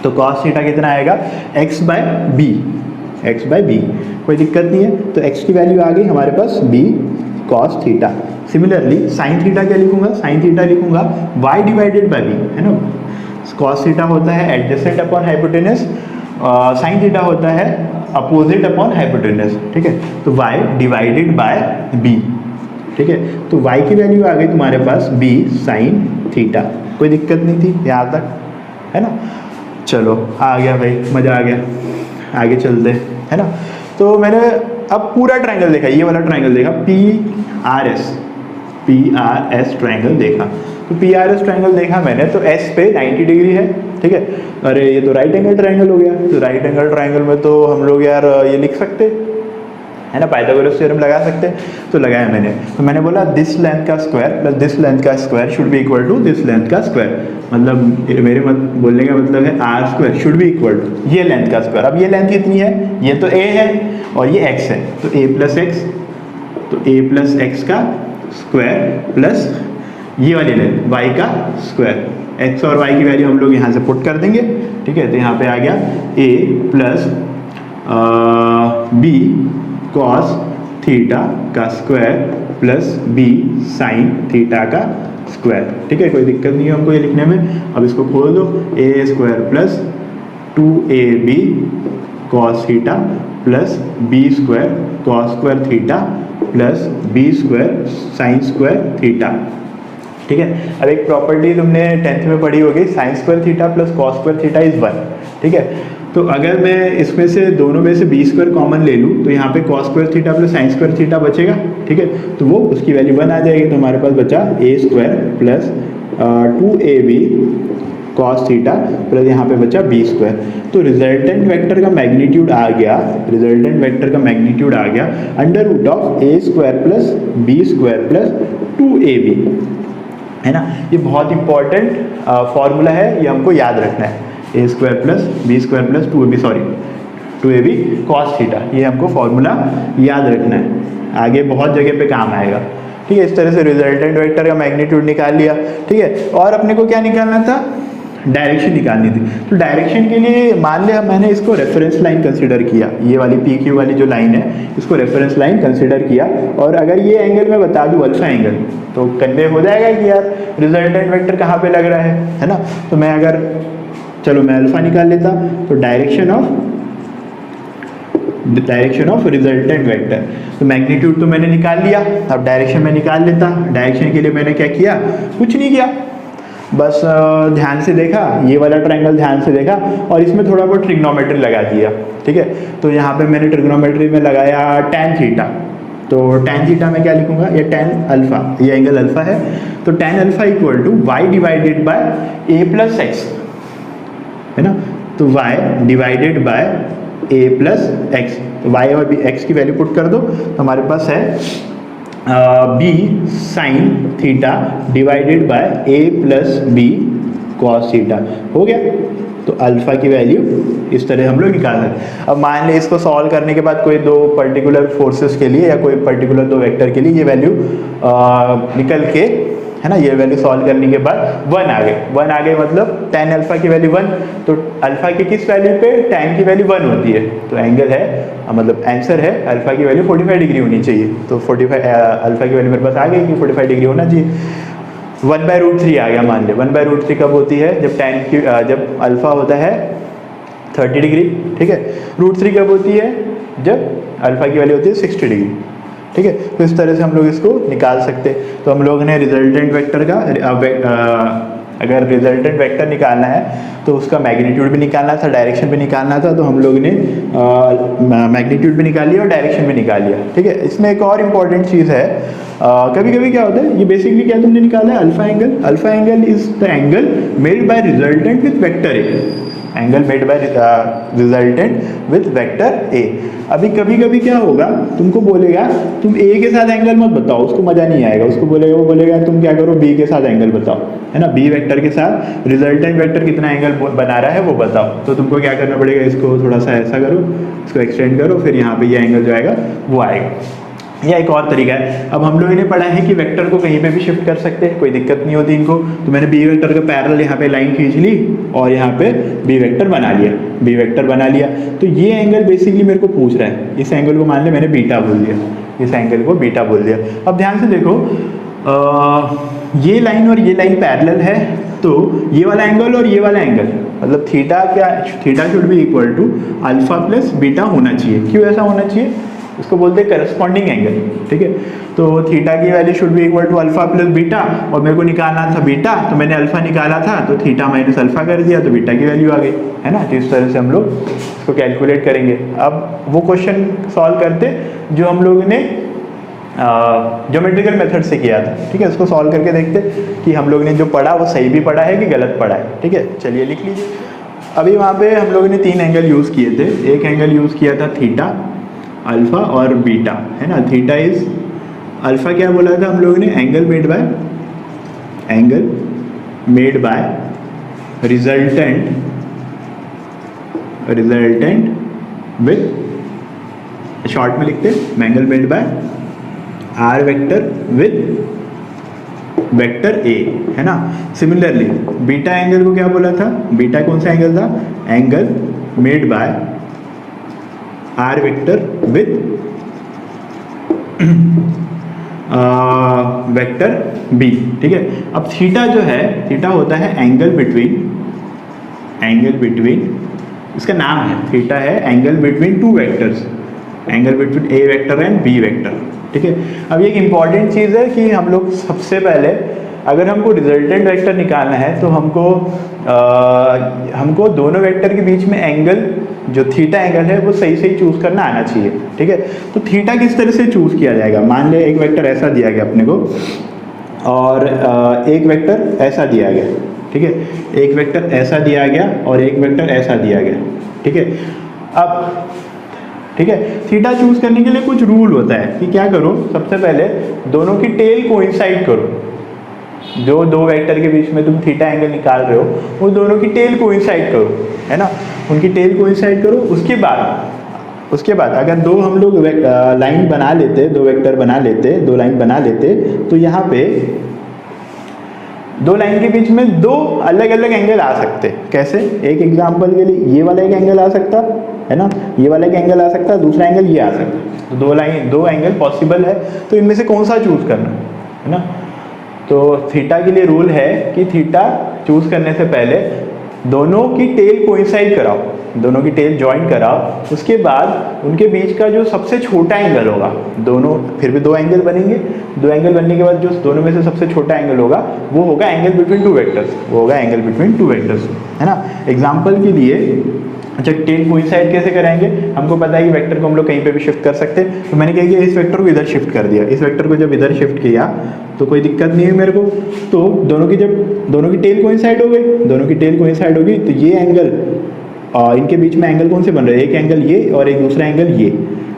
तो कॉस थीटा कितना आएगा, x by b, x by b, कोई दिक्कत नहीं है। तो x की वैल्यू आ गई हमारे पास b cos theta. Similarly sine theta क्या लिखूंगा, साइन थीटा लिखूंगा y डिवाइडेड बाय b, है ना। कॉस थीटा होता है adjacent upon hypotenuse, sine theta होता है अपोजिट अपॉन हाइपोटेनस, ठीक है। तो y डिवाइडेड बाय b, ठीक है। तो y की वैल्यू आ गई तुम्हारे पास b साइन थीटा, कोई दिक्कत नहीं थी यहाँ तक, है ना। चलो आ गया भाई, मज़ा आ गया, आगे चलते, है ना। तो मैंने अब पूरा ट्राइंगल देखा, ये वाला ट्राइंगल देखा, पी आर एस ट्राइंगल देखा। तो पी आर एस ट्राइंगल देखा मैंने, तो एस पे 90 डिग्री है, ठीक है। अरे ये तो राइट एंगल ट्राइंगल हो गया। तो राइट एंगल ट्राइंगल में तो हम लोग यार ये लिख सकते, है ना, पाइथागोरस थ्योरम लगा सकते। तो लगाया मैंने, तो मैंने बोला दिस लेंथ का स्क्वायर प्लस दिस लेंथ का square should be equal to this length का स्क्वायर। मतलब मेरे बोलने का मतलब है r square should be equal to ये लेंथ का स्क्वायर। अब ये लेंथ कितनी है, ये तो ए है और ये एक्स है, तो ए प्लस एक्स, तो ए प्लस एक्स का स्क्वायर प्लस ये वाली लेंथ वाई का स्क्वायर। एक्स और वाई की वैल्यू हम लोग यहाँ से पुट कर देंगे, ठीक है। तो यहाँ पे आ गया a plus b cos theta का square plus b sine theta का स्क्वायर, ठीक है। कोई दिक्कत नहीं है हमको ये लिखने में। अब इसको खोल दो, a square plus 2ab cos theta plus b square cos square theta plus b square sine square theta, ठीक है। अब एक प्रॉपर्टी तुमने 10th में पढ़ी होगी, sign square theta plus cos square theta is 1, ठीक है। तो अगर मैं इसमें से दोनों में से बी स्क्वायर कॉमन ले लूँ तो यहाँ पे cos square theta plus sign square theta बचेगा, ठीक है। तो वो उसकी वैल्यू 1 आ जाएगी। तो हमारे पास बचा a square plus 2ab cos theta plus यहाँ पे बचा बी स्क्वायर। तो रिजल्टेंट वेक्टर का मैग्नीट्यूड आ गया, रिजल्टेंट वेक्टर का मैग्नीट्यूड आ गया under root of a square plus b square plus 2ab, है ना। ये बहुत इंपॉर्टेंट फॉर्मूला है, ये हमको याद रखना है। A square plus b square plus 2ab cos theta, ये हमको फॉर्मूला याद रखना है, आगे बहुत जगह पे काम आएगा, ठीक है। इस तरह से रिजल्टेंट वेक्टर का मैग्नीट्यूड निकाल लिया, ठीक है। और अपने को क्या निकालना था, डायरेक्शन निकालनी थी। तो डायरेक्शन के लिए मान लिया मैंने इसको रेफरेंस लाइन कंसीडर किया, ये वाली पी क्यू वाली जो लाइन है इसको रेफरेंस लाइन कंसीडर किया, और अगर ये एंगल मैं बता दूं अल्फा एंगल, तो कन्वे हो जाएगा कि यार रिजल्टेंट वेक्टर कहाँ पे लग रहा है ना। तो मैं अगर चलो मैं अल्फा निकाल लेता, तो डायरेक्शन ऑफ रिजल्टेंट वेक्टर, तो मैग्नीट्यूड तो मैंने निकाल लिया, अब डायरेक्शन में निकाल लेता। डायरेक्शन के लिए मैंने क्या किया, कुछ नहीं किया, बस ध्यान से देखा, ये वाला ट्रायंगल ध्यान से देखा और इसमें थोड़ा बहुत ट्रिग्नोमेट्री लगा दिया, ठीक है। तो यहाँ पे मैंने ट्रिग्नोमेट्री में लगाया tan थीटा, तो tan थीटा में क्या लिखूंगा, ये tan अल्फा, ये एंगल अल्फा है, तो tan अल्फा equal to y divided by a plus x, है ना। तो y divided by a plus x, तो y और x की वैल्यू पुट कर दो, तो हमारे पास है b sine theta divided by a plus b cos theta, हो गया। तो अल्फा की वैल्यू इस तरह हम लोग निकाल रहे हैं। अब मान लें इसको सॉल्व करने के बाद कोई दो पर्टिकुलर फोर्सेस के लिए या कोई पर्टिकुलर दो वेक्टर के लिए ये वैल्यू निकल के, है ना, ये वैल्यू सॉल्व करने के बाद 1 आ गए, 1 आ गए मतलब tan अल्फा की वैल्यू 1, तो अल्फा की किस वैल्यू पे, tan की वैल्यू 1 होती है, तो एंगल है मतलब आंसर है अल्फा की वैल्यू 45 डिग्री होनी चाहिए। तो 45 अल्फा की वैल्यू मेरे पास आ गई कि 45 डिग्री होना चाहिए। 1/√3 आ गया, मान ले 1/√3 कब होती है, जब tan की जब अल्फा होता है 30 डिग्री, ठीक है। √3 कब होती है, जब अल्फा की वैल्यू होती है 60 डिग्री, ठीक है। तो इस तरह से हम लोग इसको निकाल सकते हैं। तो हम लोग ने रिजल्टेंट वेक्टर का अगर रिजल्टेंट वेक्टर निकालना है तो उसका मैग्नीट्यूड भी निकालना था, डायरेक्शन भी निकालना था, तो हम लोग ने मैग्नीट्यूड भी निकाल लिया और डायरेक्शन भी निकाल लिया, ठीक है। इसमें एक और इम्पॉर्टेंट चीज़ है, कभी कभी क्या होता है, ये बेसिकली क्या तुमने निकाला है, alpha angle. Alpha angle is the angle made by resultant with vector A, angle made by resultant with vector ए। अभी कभी कभी क्या होगा, तुमको बोलेगा तुम ए के साथ एंगल मत बताओ, उसको मजा नहीं आएगा, उसको बोलेगा, वो बोलेगा तुम क्या करो बी के साथ एंगल बताओ, है ना, बी वेक्टर के साथ रिजल्टेंट वेक्टर कितना एंगल बना रहा है वो बताओ। तो तुमको क्या करना पड़ेगा, इसको थोड़ा सा ऐसा करो, इसको एक्सटेंड करो, फिर यहाँ पे ये एंगल जो आएगा वो आएगा। यह एक और तरीका है। अब हम लोगों ने पढ़ा है कि वेक्टर को कहीं पे भी शिफ्ट कर सकते हैं, कोई दिक्कत नहीं होती इनको। तो मैंने बी वेक्टर का पैरेलल यहाँ पे लाइन खींच ली और यहाँ पे बी वेक्टर बना लिया, बी वेक्टर बना लिया। तो ये एंगल बेसिकली मेरे को पूछ रहा है, इस एंगल को मान ले मैंने बीटा बोल दिया, इस एंगल को बीटा बोल दिया। अब ध्यान से देखो, ये लाइन और ये लाइन पैरेलल है, तो ये वाला एंगल और ये वाला एंगल मतलब theta should be equal to alpha plus beta होना चाहिए। क्यों ऐसा होना चाहिए, इसको बोलते हैं करस्पॉन्डिंग एंगल, ठीक है। तो थीटा की value should be equal to alpha plus beta, और मेरे को निकालना था बीटा, तो मैंने अल्फा निकाला था, तो थीटा माइनस अल्फा कर दिया, तो बीटा की वैल्यू आ गई, है ना। तो इस तरह से हम लोग इसको कैलकुलेट करेंगे। अब वो क्वेश्चन सॉल्व करते जो हम लोगों ने ज्योमेट्रिकल मेथड से किया था, ठीक है। उसको सॉल्व करके देखते कि हम लोग ने जो पढ़ा वो सही भी पढ़ा है कि गलत पढ़ा है, ठीक है। चलिए लिख लीजिए। अभी वहाँ पे हम लोगों ने 3 एंगल यूज़ किए थे। एक एंगल यूज़ किया था थीटा, अल्फा और बीटा, है ना। थीटा इज अल्फा, क्या बोला था हम लोगों ने, angle made by resultant with, short में लिखते angle made by r vector with vector a, है ना। सिमिलरली बीटा एंगल को क्या बोला था, बीटा कौन सा एंगल था, angle made by r vector with vector b, ठीक है। अब थीटा जो है, थीटा होता है एंगल बिटवीन, इसका नाम है थीटा है angle between 2 vectors, angle between a vector and b vector, ठीक है। अब ये एक इंपॉर्टेंट चीज़ है कि हम लोग सबसे पहले अगर हमको रिजल्टेंट वेक्टर निकालना है तो हमको दोनों वेक्टर के बीच में एंगल जो थीटा एंगल है वो सही सही चूज़ करना आना चाहिए, ठीक है। तो थीटा किस तरह से चूज़ किया जाएगा, मान ले एक वेक्टर ऐसा दिया गया अपने को और एक वेक्टर ऐसा दिया गया, ठीक है। एक वेक्टर ऐसा दिया गया और एक वेक्टर ऐसा दिया गया, ठीक है। अब ठीक है, थीटा चूज़ करने के लिए कुछ रूल होता है कि क्या करो, सबसे पहले दोनों की टेल कोइंसाइड करो। जो दो वेक्टर के बीच में तुम थीटा एंगल निकाल रहे हो वो दोनों की टेल कोइंसाइड करो, है ना, उनकी टेल कोइंसाइड करो। उसके बाद उसके बाद अगर दो हम लोग लाइन बना लेते, दो वेक्टर बना लेते, दो लाइन बना लेते, तो यहाँ पे दो लाइन के बीच में दो अलग अलग एंगल आ सकते। कैसे? एक एग्जांपल के लिए ये वाला एक एंगल आ सकता है ना, ये वाला एक एंगल आ सकता, दूसरा एंगल ये आ सकता। तो दो एंगल पॉसिबल है, तो इनमें से कौन सा चूज करना है ना। तो थीटा के लिए रूल है कि थीटा चूज करने से पहले दोनों की टेल कोइंसाइड कराओ, दोनों की टेल ज्वाइन कराओ, उसके बाद उनके बीच का जो सबसे छोटा एंगल होगा, दोनों फिर भी दो एंगल बनेंगे, दो एंगल बनने के बाद जो दोनों में से सबसे छोटा एंगल होगा वो होगा एंगल बिटवीन टू वेक्टर्स, वो होगा एंगल बिटवीन टू वेक्टर्स, है ना। एग्जाम्पल के लिए अच्छा टेल कोइंसाइड कैसे कराएंगे, हमको पता है कि वेक्टर को हम लोग कहीं पे भी शिफ्ट कर सकते हैं। तो मैंने क्या किया, इस वेक्टर को इधर शिफ्ट कर दिया, इस वेक्टर को जब इधर शिफ्ट किया तो कोई दिक्कत नहीं है मेरे को। तो दोनों की टेल कोइंसाइड हो गई, दोनों की टेल कोइंसाइड होगी, तो ये एंगल इनके बीच में एंगल कौन से बन रहे हैं, एक एंगल ये और एक दूसरा एंगल ये,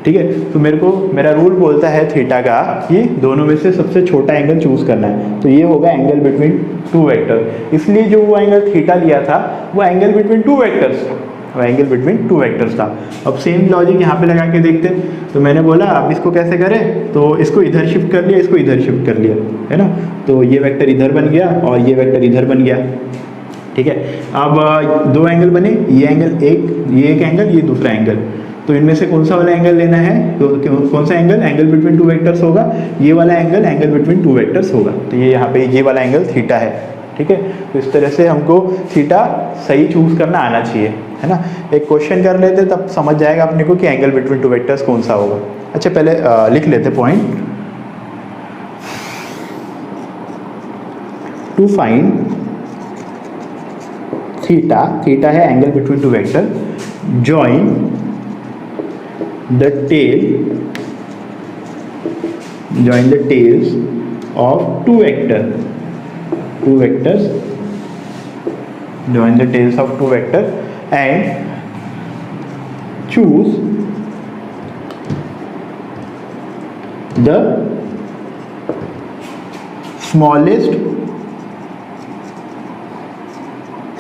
ठीक है। तो मेरा रूल बोलता है थीटा का कि दोनों में से सबसे छोटा एंगल चूज करना है, तो ये होगा एंगल बिटवीन टू वेक्टर। इसलिए जो वो एंगल थीटा लिया था वो एंगल बिटवीन टू वेक्टर्स था, वो एंगल बिटवीन टू वेक्टर्स था। अब सेम लॉजिक यहाँ पे लगा के देखते, तो मैंने बोला अब इसको कैसे करें, तो इसको इधर शिफ्ट कर लिया, इसको इधर शिफ्ट कर लिया, है ना। तो ये वेक्टर इधर बन गया और ये वेक्टर इधर बन गया, ठीक है। अब दो एंगल बने, ये एक एंगल, ये दूसरा एंगल, तो इनमें से कौन सा वाला एंगल लेना है, तो कौन सा एंगल बिटवीन टू वेक्टर्स होगा, ये वाला एंगल बिटवीन टू वेक्टर्स होगा। तो ये यहाँ पे ये वाला एंगल थीटा है, ठीक है। तो इस तरह से हमको थीटा सही चूज करना आना चाहिए, है ना। एक क्वेश्चन कर लेते तब समझ जाएगा अपने को कि एंगल बिटवीन टू वेक्टर्स कौन सा होगा। अच्छा पहले लिख लेते पॉइंट, टू फाइंड थीटा है angle between two vector, join the tails of two vectors, join the tails of two vector and choose the smallest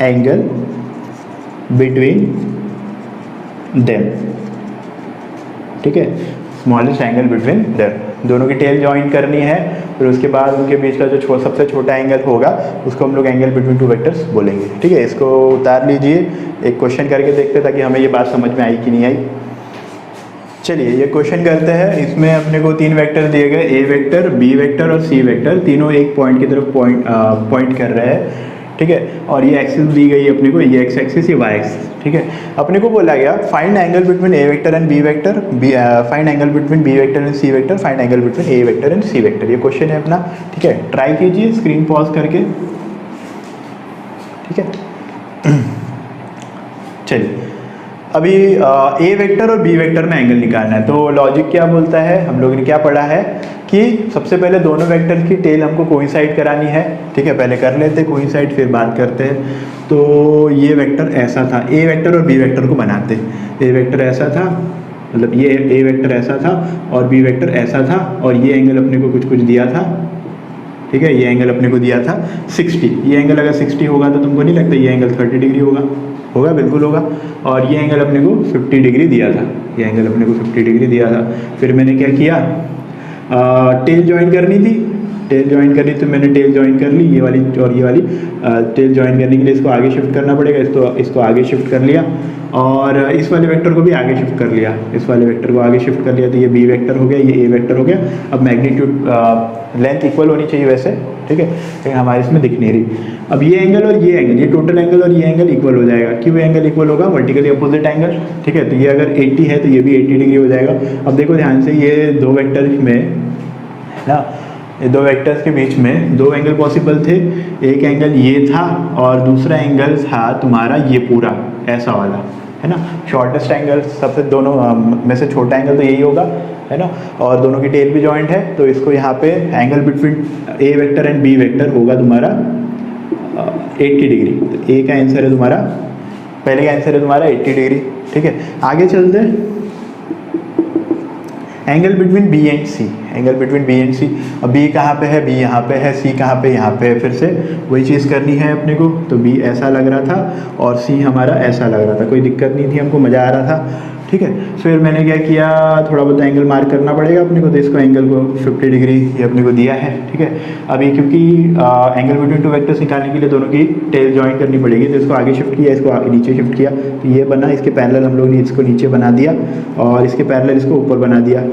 angle between them, ठीक है। स्मॉलेस्ट एंगल बिटवीन देम, दोनों की tell join करनी है, फिर उसके बाद उनके बीच का जो सबसे छोटा एंगल होगा उसको हम लोग एंगल बिटवीन टू वेक्टर्स बोलेंगे, ठीक है। इसको उतार लीजिए, एक क्वेश्चन करके देखते ताकि हमें ये बात समझ में आई कि नहीं आई। चलिए ये क्वेश्चन करते हैं। इसमें अपने को तीन वेक्टर दिए गए, ए वेक्टर, बी वेक्टर और सी वेक्टर, तीनों एक पॉइंट की तरफ पॉइंट कर रहे हैं, ठीक है। और ये एक्सिस दी गई है अपने को, ये एक्स एक्सिस, ये वाई एक्सिस, ठीक है। अपने को बोला गया find angle between a vector and b vector, find angle between b vector and c vector, find angle between a vector and c vector. ये क्वेश्चन है अपना, ठीक है। ट्राई कीजिए स्क्रीन पॉज करके, ठीक है। चलिए अभी ए वेक्टर और बी वेक्टर में एंगल निकालना है। तो लॉजिक क्या बोलता है, हम लोगों ने क्या पढ़ा है कि सबसे पहले दोनों वेक्टर की टेल हमको कोइंसाइड करानी है, ठीक है। पहले कर लेते कोइंसाइड, फिर बात करते हैं। तो ये वेक्टर ऐसा था, ए वेक्टर और बी वेक्टर को बनाते, ए वेक्टर ऐसा था, मतलब ये ए वेक्टर ऐसा था और बी वेक्टर ऐसा था, और ये एंगल अपने को कुछ दिया था, ठीक है। ये एंगल अपने को दिया था 60, ये एंगल अगर 60 होगा तो तुमको नहीं लगता ये एंगल 30 डिग्री होगा, बिल्कुल होगा। और ये एंगल अपने को 50 डिग्री दिया था, ये एंगल अपने को 50 डिग्री दिया था। फिर मैंने क्या किया, टेल ज्वाइन करनी थी, टेल ज्वाइन करनी तो मैंने टेल ज्वाइन कर ली, ये वाली और ये वाली। टेल ज्वाइन करने के लिए इसको आगे शिफ्ट करना पड़ेगा, इसको आगे शिफ्ट कर लिया, और इस वाले वेक्टर को भी आगे शिफ्ट कर लिया, इस वाले वेक्टर को आगे शिफ्ट कर लिया। तो ये बी वेक्टर हो गया, ये ए वेक्टर हो गया। अब मैग्नीट्यूड लेंथ इक्वल होनी चाहिए वैसे, ठीक है, लेकिन हमारे इसमें दिख नहीं रही। अब ये एंगल और ये एंगल, ये टोटल एंगल और ये एंगल इक्वल हो जाएगा। क्यों एंगल इक्वल होगा, वर्टिकली अपोजिट एंगल, ठीक है। तो ये अगर 80 है तो ये भी 80 डिग्री हो जाएगा। अब देखो ध्यान से, ये दो वेक्टर में ना, ये दो वेक्टर्स के बीच में दो एंगल पॉसिबल थे, एक एंगल ये था और दूसरा एंगल था तुम्हारा ये पूरा ऐसा वाला, है ना। शॉर्टेस्ट एंगल सबसे दोनों में से छोटा एंगल तो यही होगा, है ना। और दोनों की टेल भी जॉइंट है, तो इसको यहाँ पे angle between a vector and b vector होगा तुम्हारा 80 डिग्री। तो ए का आंसर है तुम्हारा, पहले का आंसर है तुम्हारा 80 डिग्री, ठीक है। आगे चलते हैं, angle between b and c, angle between b and c. अब बी कहाँ पे है, बी यहाँ पे है, सी कहाँ पे, यहाँ पे है। फिर से वही चीज़ करनी है अपने को। तो बी ऐसा लग रहा था और सी हमारा ऐसा लग रहा था, कोई दिक्कत नहीं थी, हमको मज़ा आ रहा था, ठीक है। फिर मैंने क्या किया, थोड़ा बहुत एंगल मार्क करना पड़ेगा अपने को, तो इसको एंगल को 50 डिग्री ये अपने को दिया है, ठीक है। अभी क्योंकि एंगल बिटवीन टू वेक्टर्स निकालने के लिए दोनों की टेल जॉइन करनी पड़ेगी, तो इसको आगे शिफ्ट किया, इसको आगे नीचे शिफ्ट किया, तो ये बना। इसके पैरेलल हम लोग ने इसको नीचे बना दिया और इसके पैरेलल इसको ऊपर बना दिया,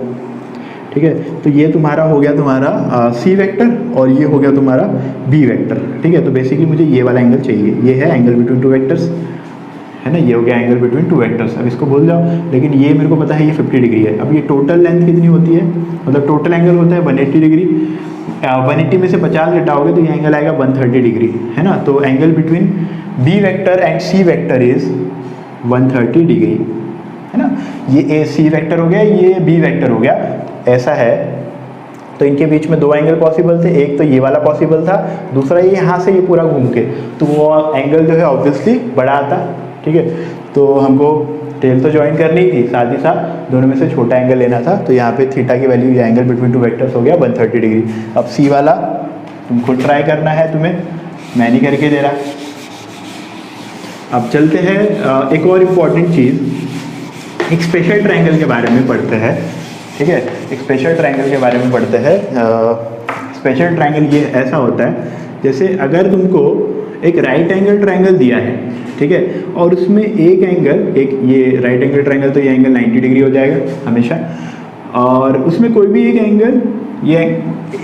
ठीक है। तो ये तुम्हारा हो गया तुम्हारा सी वेक्टर और ये हो गया तुम्हारा बी वेक्टर, ठीक है। तो बेसिकली मुझे ये वाला एंगल चाहिए, ये है एंगल बिटवीन टू वेक्टर्स, है ना, ये हो गया एंगल बिटवीन टू वेक्टर्स। अब इसको भूल जाओ, लेकिन ये मेरे को पता है ये 50 डिग्री है। अब ये टोटल लेंथ कितनी होती है, मतलब टोटल एंगल होता है 180 डिग्री। 180 में से 50 घटाओगे तो ये एंगल आएगा 130 डिग्री, है ना। तो angle between b vector and c vector is 130 degree, है ना। ये ए सी वेक्टर हो गया, ये बी वेक्टर हो गया, ऐसा है। तो इनके बीच में दो एंगल पॉसिबल थे, एक तो ये वाला पॉसिबल था, दूसरा ये यहाँ से ये पूरा घूम के, तो वो एंगल जो है ऑब्वियसली बड़ा आता, ठीक है। तो हमको टेल तो ज्वाइन करनी थी, साथ ही साथ दोनों में से छोटा एंगल लेना था। तो यहाँ पे थीटा की वैल्यू, ये एंगल बिटवीन टू वेक्टर्स हो गया 130 डिग्री। अब सी वाला तुम खुद ट्राई करना है, तुम्हें मैं नहीं करके दे रहा। अब चलते हैं एक और इम्पॉर्टेंट चीज़, एक स्पेशल ट्रायंगल के बारे में पढ़ते हैं, ठीक है। एक स्पेशल ट्रायंगल के बारे में पढ़ते हैं। स्पेशल ट्रायंगल ये ऐसा होता है, जैसे अगर तुमको एक राइट एंगल ट्रायंगल दिया है, ठीक है, और उसमें एक एंगल, एक ये राइट एंगल ट्रायंगल, तो ये एंगल 90 डिग्री हो जाएगा हमेशा, और उसमें कोई भी एक एंगल, ये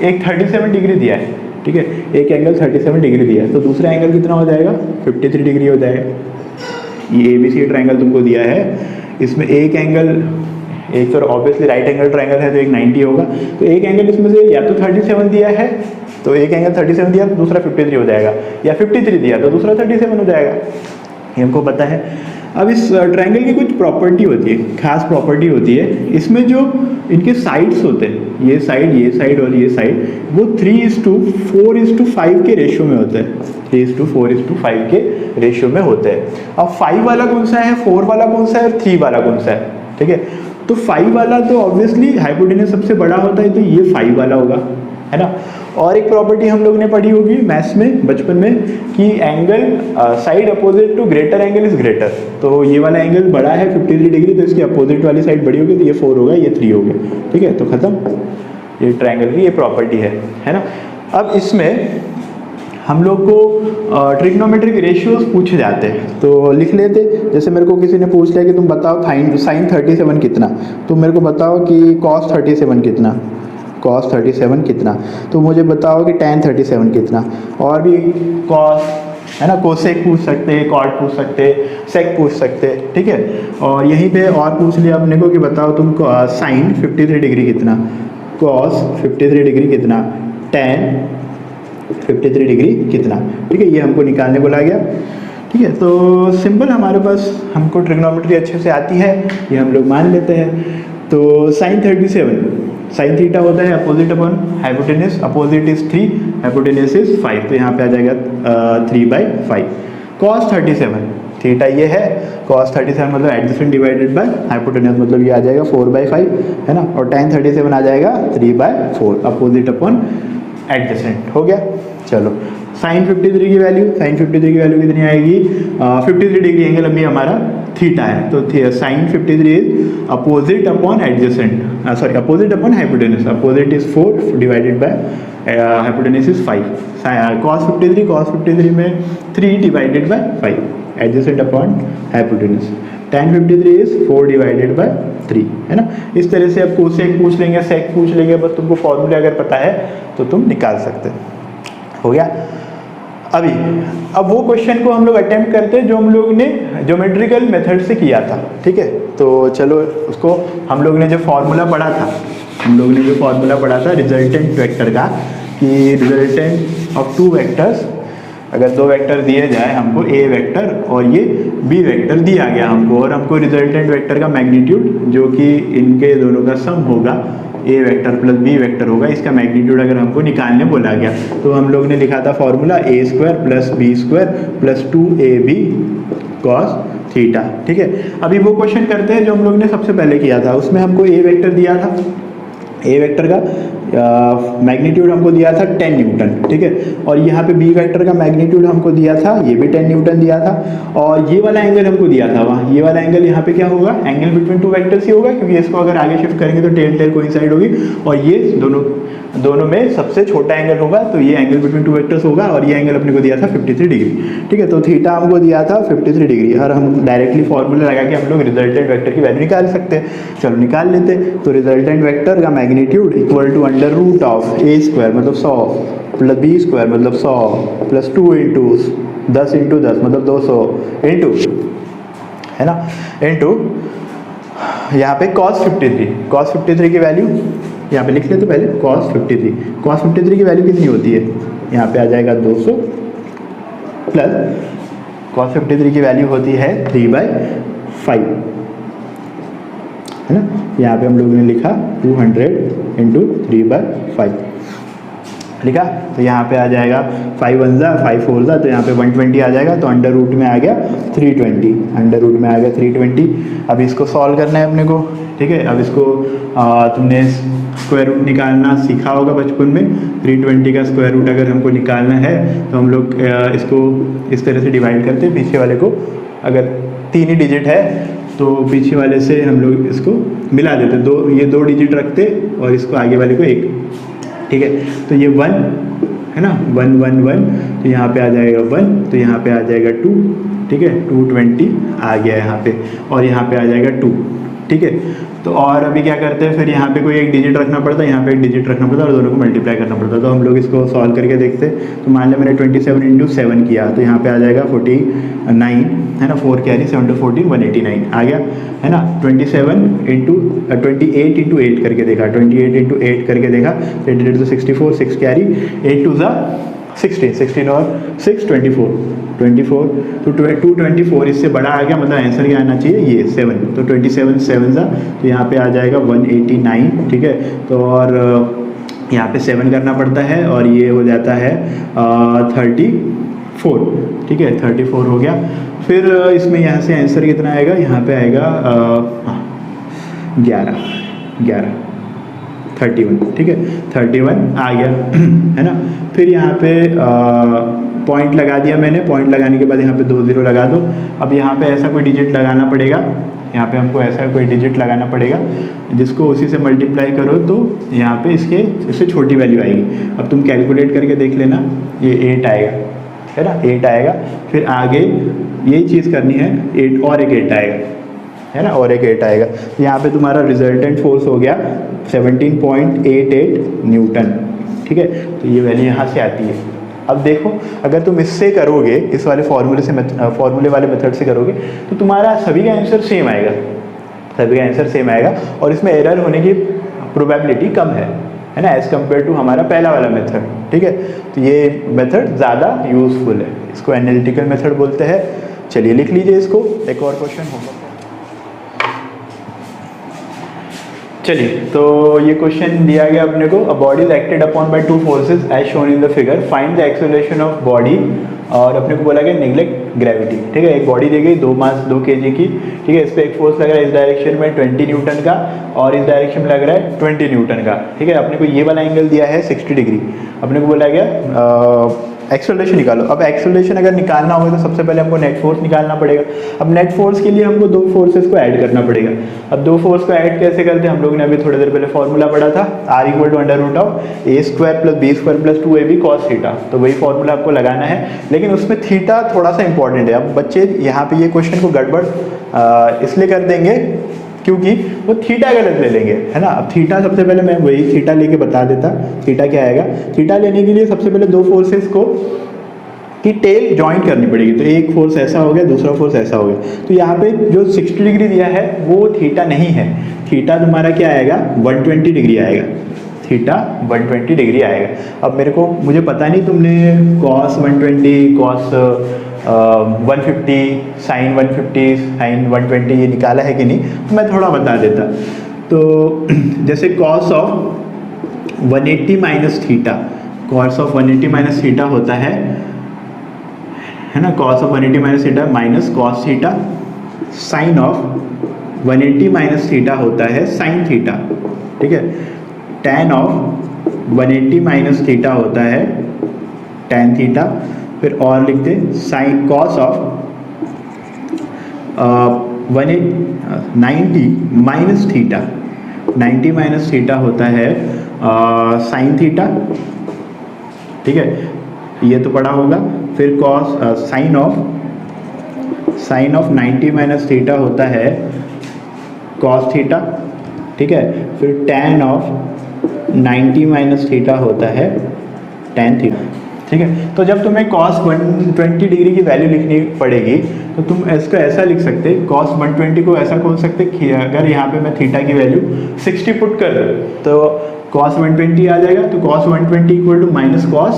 एक 37 डिग्री दिया है, ठीक है, एक एंगल 37 डिग्री दिया है, तो दूसरा एंगल कितना हो जाएगा, 53 डिग्री हो जाएगा। ये ABC ट्रायंगल तुमको दिया है, इसमें एक एंगल, एक तो ऑब्वियसली राइट एंगल ट्रायंगल है तो एक 90 होगा, तो एक एंगल इसमें से या तो 37 दिया है तो एक एंगल 37 दिया तो दूसरा 53 हो जाएगा, या 53 दिया तो दूसरा 37 हो जाएगा, ये हमको पता है। अब इस ट्रायंगल की कुछ प्रॉपर्टी होती है, खास प्रॉपर्टी होती है। इसमें जो इनके साइड्स होते हैं, ये साइड और ये साइड, वो 3:4:5 के रेशियो में होते हैं, 3:4:5 के रेशियो में होते हैं। अब 5 वाला कौन सा है, 4 वाला कौन सा है और 3 वाला कौन सा है, ठीक है। तो 5 वाला तो ऑब्वियसली हाइपोटेनस सबसे बड़ा होता है, तो ये 5 वाला होगा, है ना। और एक प्रॉपर्टी हम लोग ने पढ़ी होगी मैथ्स में बचपन में, कि angle side opposite to greater angle is greater. तो ये वाला एंगल बड़ा है 53 डिग्री, तो इसकी अपोजिट वाली साइड बड़ी होगी, तो ये 4 होगा, ये 3 हो गया, ठीक है। तो खत्म, ये ट्रायंगल की ये प्रॉपर्टी है ना। अब इसमें हम लोग को ट्रिग्नोमेट्रिक रेशियोज पूछे जाते हैं, तो लिख लेते। जैसे मेरे को किसी ने पूछ लिया कि तुम बताओ साइन 37 कितना, तो मेरे को बताओ कि कॉस 37 कितना, कॉस 37 कितना, तो मुझे बताओ कि tan 37 कितना। और भी कॉस, है ना, कोसेक पूछ सकते हैं, कॉट पूछ सकते हैं, सेक पूछ सकते हैं, ठीक है। और यहीं पे और पूछ लिया अपने को कि बताओ तुम साइन 53 डिग्री कितना, कॉस 53 डिग्री कितना, tan 53 डिग्री कितना, ठीक है। ये हमको निकालने बोला गया, ठीक है। तो सिंपल हमारे पास, हमको ट्रिग्नोमेट्री अच्छे से आती है, ये हम लोग मान लेते हैं। तो साइन 37, साइन थीटा होता है opposite upon hypotenuse, opposite is 3, hypotenuse is 5, तो यहाँ पे आ जाएगा 3/5। कॉस 37, थीटा ये है, कॉस 37 मतलब एडजेसेंट डिवाइडेड बाय हाइपोटेनस, मतलब ये आ जाएगा 4/5, है ना। और tan 37 आ जाएगा 3/4, अपोजिट अपॉन एडजेसेंट, हो गया। चलो, साइन 53 की वैल्यू, साइन 53 की वैल्यू कितनी आएगी, 53 डिग्री एंगल अभी हमारा थीटा है, तो sine 53 is opposite upon adjacent, sorry opposite upon hypotenuse, opposite is 4 divided by hypotenuse is 5, cos 53 में 3 divided by 5, adjacent upon hypotenuse, tan 53 is 4 divided by 3, है ना। इस तरह से अब कोसेक पूछ लेंगे, सेक पूछ लेंगे, बस तुमको फॉर्मूला अगर पता है तो तुम निकाल सकते हो गया। अब वो क्वेश्चन को हम लोग अटेम्प्ट करते हैं जो हम लोग ने ज्योमेट्रिकल मेथड से किया था, ठीक है। तो चलो, उसको हम लोग ने जो फॉर्मूला पढ़ा था, रिजल्टेंट वेक्टर का, कि रिजल्टेंट ऑफ 2 वेक्टर्स, अगर 2 वेक्टर दिए जाए हमको, ए वेक्टर और ये बी वेक्टर दिया गया हमको, और हमको रिजल्टेंट वेक्टर का मैग्नीट्यूड, जो कि इनके दोनों का सम होगा, ए वेक्टर प्लस बी वेक्टर होगा, इसका मैग्नीट्यूड अगर हमको निकालने बोला गया, तो हम लोग ने लिखा था formula a² + b² + 2ab cos theta, ठीक है। अभी वो क्वेश्चन करते हैं जो हम लोग ने सबसे पहले किया था, उसमें हमको ए वेक्टर दिया था, ए वेक्टर का मैग्नीट्यूड हमको दिया था 10 न्यूटन, ठीक है। और यहाँ पे बी वेक्टर का मैग्नीट्यूड हमको दिया था, ये भी 10 न्यूटन दिया था। और ये वाला एंगल हमको दिया था वहाँ, ये वाला एंगल यहाँ पे क्या होगा, एंगल बिटवीन टू वेक्टर्स ही होगा, क्योंकि इसको अगर आगे शिफ्ट करेंगे तो टेल टेल कोइंसाइड होगी, और ये दोनों में सबसे छोटा एंगल होगा, तो ये एंगल बिटवीन टू वेक्टर्स होगा। और ये एंगल अपने को दिया था 53 डिग्री, ठीक है। तो थीटा हमको दिया था 53 डिग्री, और हम डायरेक्टली फॉर्मूला लगा के हम लोग रिजल्टेंट वेक्टर की वैल्यू निकाल सकते हैं। चलो निकाल लेते। तो रिजल्टेंट वेक्टर का magnitude equal to under root of a square मतलब 100 प्लस बी स्क्वायर मतलब 100 प्लस 2 इंटू 10 इंटू 10 मतलब 200 इंटू, है ना, इंटू यहाँ पे cos 53 की वैल्यू यहाँ पे लिख लेते पहले। cos 53 की वैल्यू कितनी होती है, यहाँ पे आ जाएगा 200 प्लस cos 53 की वैल्यू होती है 3/5, है ना। यहाँ पे हम लोगों ने लिखा 200 इंटू 3/5 लिखा। तो यहाँ पे आ जाएगा 5 1 जा 5 4 जा, तो यहाँ पे 120 आ जाएगा। तो अंडर रूट में आ गया 320, अंडर रूट में आ गया 320। अब इसको सॉल्व करना है अपने को, ठीक है। अब इसको तुमने स्क्वायर रूट निकालना सीखा होगा बचपन में। 320 का स्क्वायर रूट अगर हमको निकालना है तो हम लोग इसको इस तरह से डिवाइड करते हैं, पीछे वाले को अगर 3 ही डिजिट है तो पीछे वाले से हम लोग इसको मिला देते, ये 2 डिजिट रखते और इसको आगे वाले को 1, ठीक है। तो ये 1 है ना, 1 1 1, तो यहाँ पे आ जाएगा 1, तो यहाँ पे आ जाएगा 2, ठीक है। 220 आ गया यहाँ पे, और यहाँ पे आ जाएगा 2, ठीक है। तो और अभी क्या करते हैं, फिर यहाँ पे कोई एक डिजिट रखना पड़ता है, यहाँ पे एक डिजिट रखना पड़ता है, और दोनों को मल्टीप्लाई करना पड़ता है। तो हम लोग इसको सॉल्व करके देखते हैं। तो मान लिया मैंने 27 इंटू 7 किया, तो यहाँ पे आ जाएगा 49, है ना, 4 कैरी 7 to 14 189 आ गया, है ना। 28 इंटू 8 करके देखा, 28 इंटू 8 करके देखा, 28 तो 64, 6 कैरी 8 2 16 और 6 24, तो 224 इससे बड़ा आ गया, मतलब आंसर क्या आना चाहिए, ये 7। तो 27 7 जा, तो यहाँ पे आ जाएगा 189, ठीक है। तो और यहाँ पे 7 करना पड़ता है, और ये हो जाता है 34, ठीक है, 34 हो गया। फिर इसमें यहाँ से आंसर कितना आएगा, यहाँ पे आएगा 11 31, ठीक है, 31 आ गया, है ना। फिर यहाँ पे पॉइंट लगा दिया मैंने, पॉइंट लगाने के बाद यहाँ पे 2 0 लगा दो। अब यहाँ पे ऐसा कोई डिजिट लगाना पड़ेगा, यहाँ पे हमको ऐसा कोई डिजिट लगाना पड़ेगा जिसको उसी से मल्टीप्लाई करो तो यहाँ पे इससे छोटी वैल्यू आएगी। अब तुम कैलकुलेट करके देख लेना, ये 8 आएगा, है ना, 8 आएगा। फिर आगे यही चीज़ करनी है, 8 और एक 8 आएगा, है ना, और एक 8 आएगा। यहाँ पे तुम्हारा रिजल्टेंट फोर्स हो गया 17.88 न्यूटन, ठीक है। तो ये वैल्यू यहाँ से आती है। अब देखो, अगर तुम इससे करोगे, इस वाले फॉर्मूले वाले मेथड से करोगे, तो तुम्हारा सभी का आंसर सेम आएगा, और इसमें एरर होने की प्रोबेबिलिटी कम है ना, एज़ कम्पेयर टू हमारा पहला वाला मेथड, ठीक है। तो ये मेथड ज़्यादा यूजफुल है, इसको एनालिटिकल मेथड बोलते हैं। चलिए लिख लीजिए इसको, एक और क्वेश्चन होगा। चलिए, तो ये क्वेश्चन दिया गया अपने को, a body is acted upon by 2 forces as shown in the figure, find the acceleration of body, और अपने को बोला गया नेग्लेक्ट ग्रेविटी, ठीक है। एक बॉडी दी गई 2 मास 2 kg की, ठीक है। इस पर एक फोर्स लग रहा है इस डायरेक्शन में 20 न्यूटन का, और इस डायरेक्शन में लग रहा है 20 न्यूटन का, ठीक है। अपने को ये वाला एंगल दिया है 60 डिग्री, अपने को बोला गया एक्सेलरेशन निकालो। अब एक्सेलरेशन अगर निकालना होगा तो सबसे पहले हमको नेट फोर्स निकालना पड़ेगा। अब नेट फोर्स के लिए हमको 2 फोर्सेस को ऐड करना पड़ेगा। अब 2 फोर्स को ऐड कैसे करते हैं, हम लोगों ने अभी थोड़ी देर पहले फॉर्मूला पढ़ा था, R = √A² + B² + 2AB cos theta. तो वही फॉर्मूला आपको लगाना है, लेकिन उसमें थीटा थोड़ा सा इंपॉर्टेंट है। अब बच्चे यहाँ पे ये क्वेश्चन को गड़बड़ इसलिए कर देंगे क्योंकि वो थीटा गलत ले लेंगे, है ना। अब थीटा सबसे पहले मैं वही थीटा लेके बता देता, थीटा क्या आएगा। थीटा लेने के लिए सबसे पहले 2 फोर्सेस को की टेल ज्वाइंट करनी पड़ेगी। तो एक फोर्स ऐसा हो गया, दूसरा फोर्स ऐसा हो गया। तो यहाँ पे जो 60 डिग्री दिया है वो थीटा नहीं है, थीटा तुम्हारा क्या आएगा, 120 डिग्री आएगा, थीटा 120 डिग्री आएगा। अब मुझे पता नहीं तुमने cos 120, cos 150, sin 150, sin 120 ये निकाला है कि नहीं, तो मैं थोड़ा बता देता। तो जैसे cos of 180 minus theta, cos of 180 minus theta होता है ना, cos of 180 minus theta minus cos theta. sin of 180 minus theta होता है sin थीटा, ठीक है। tan ऑफ 180 माइनस थीटा होता है tan थीटा, फिर और लिखते sine cos of 90 minus theta, 90 minus theta होता है साइन थीटा, ठीक है, ये तो पढ़ा होगा। फिर cos sine of 90 minus theta होता है कॉस थीटा, ठीक है। फिर tan ऑफ 90 माइनस थीटा होता है tan थीटा, ठीक है। तो जब तुम्हें cos 120 डिग्री की वैल्यू लिखनी पड़ेगी तो तुम इसको ऐसा लिख सकते, cos 120 को ऐसा खोल सकते कि अगर यहाँ पे मैं थीटा की वैल्यू 60 पुट कर दूँ तो cos 120 आ जाएगा, तो cos 120 equal to minus cos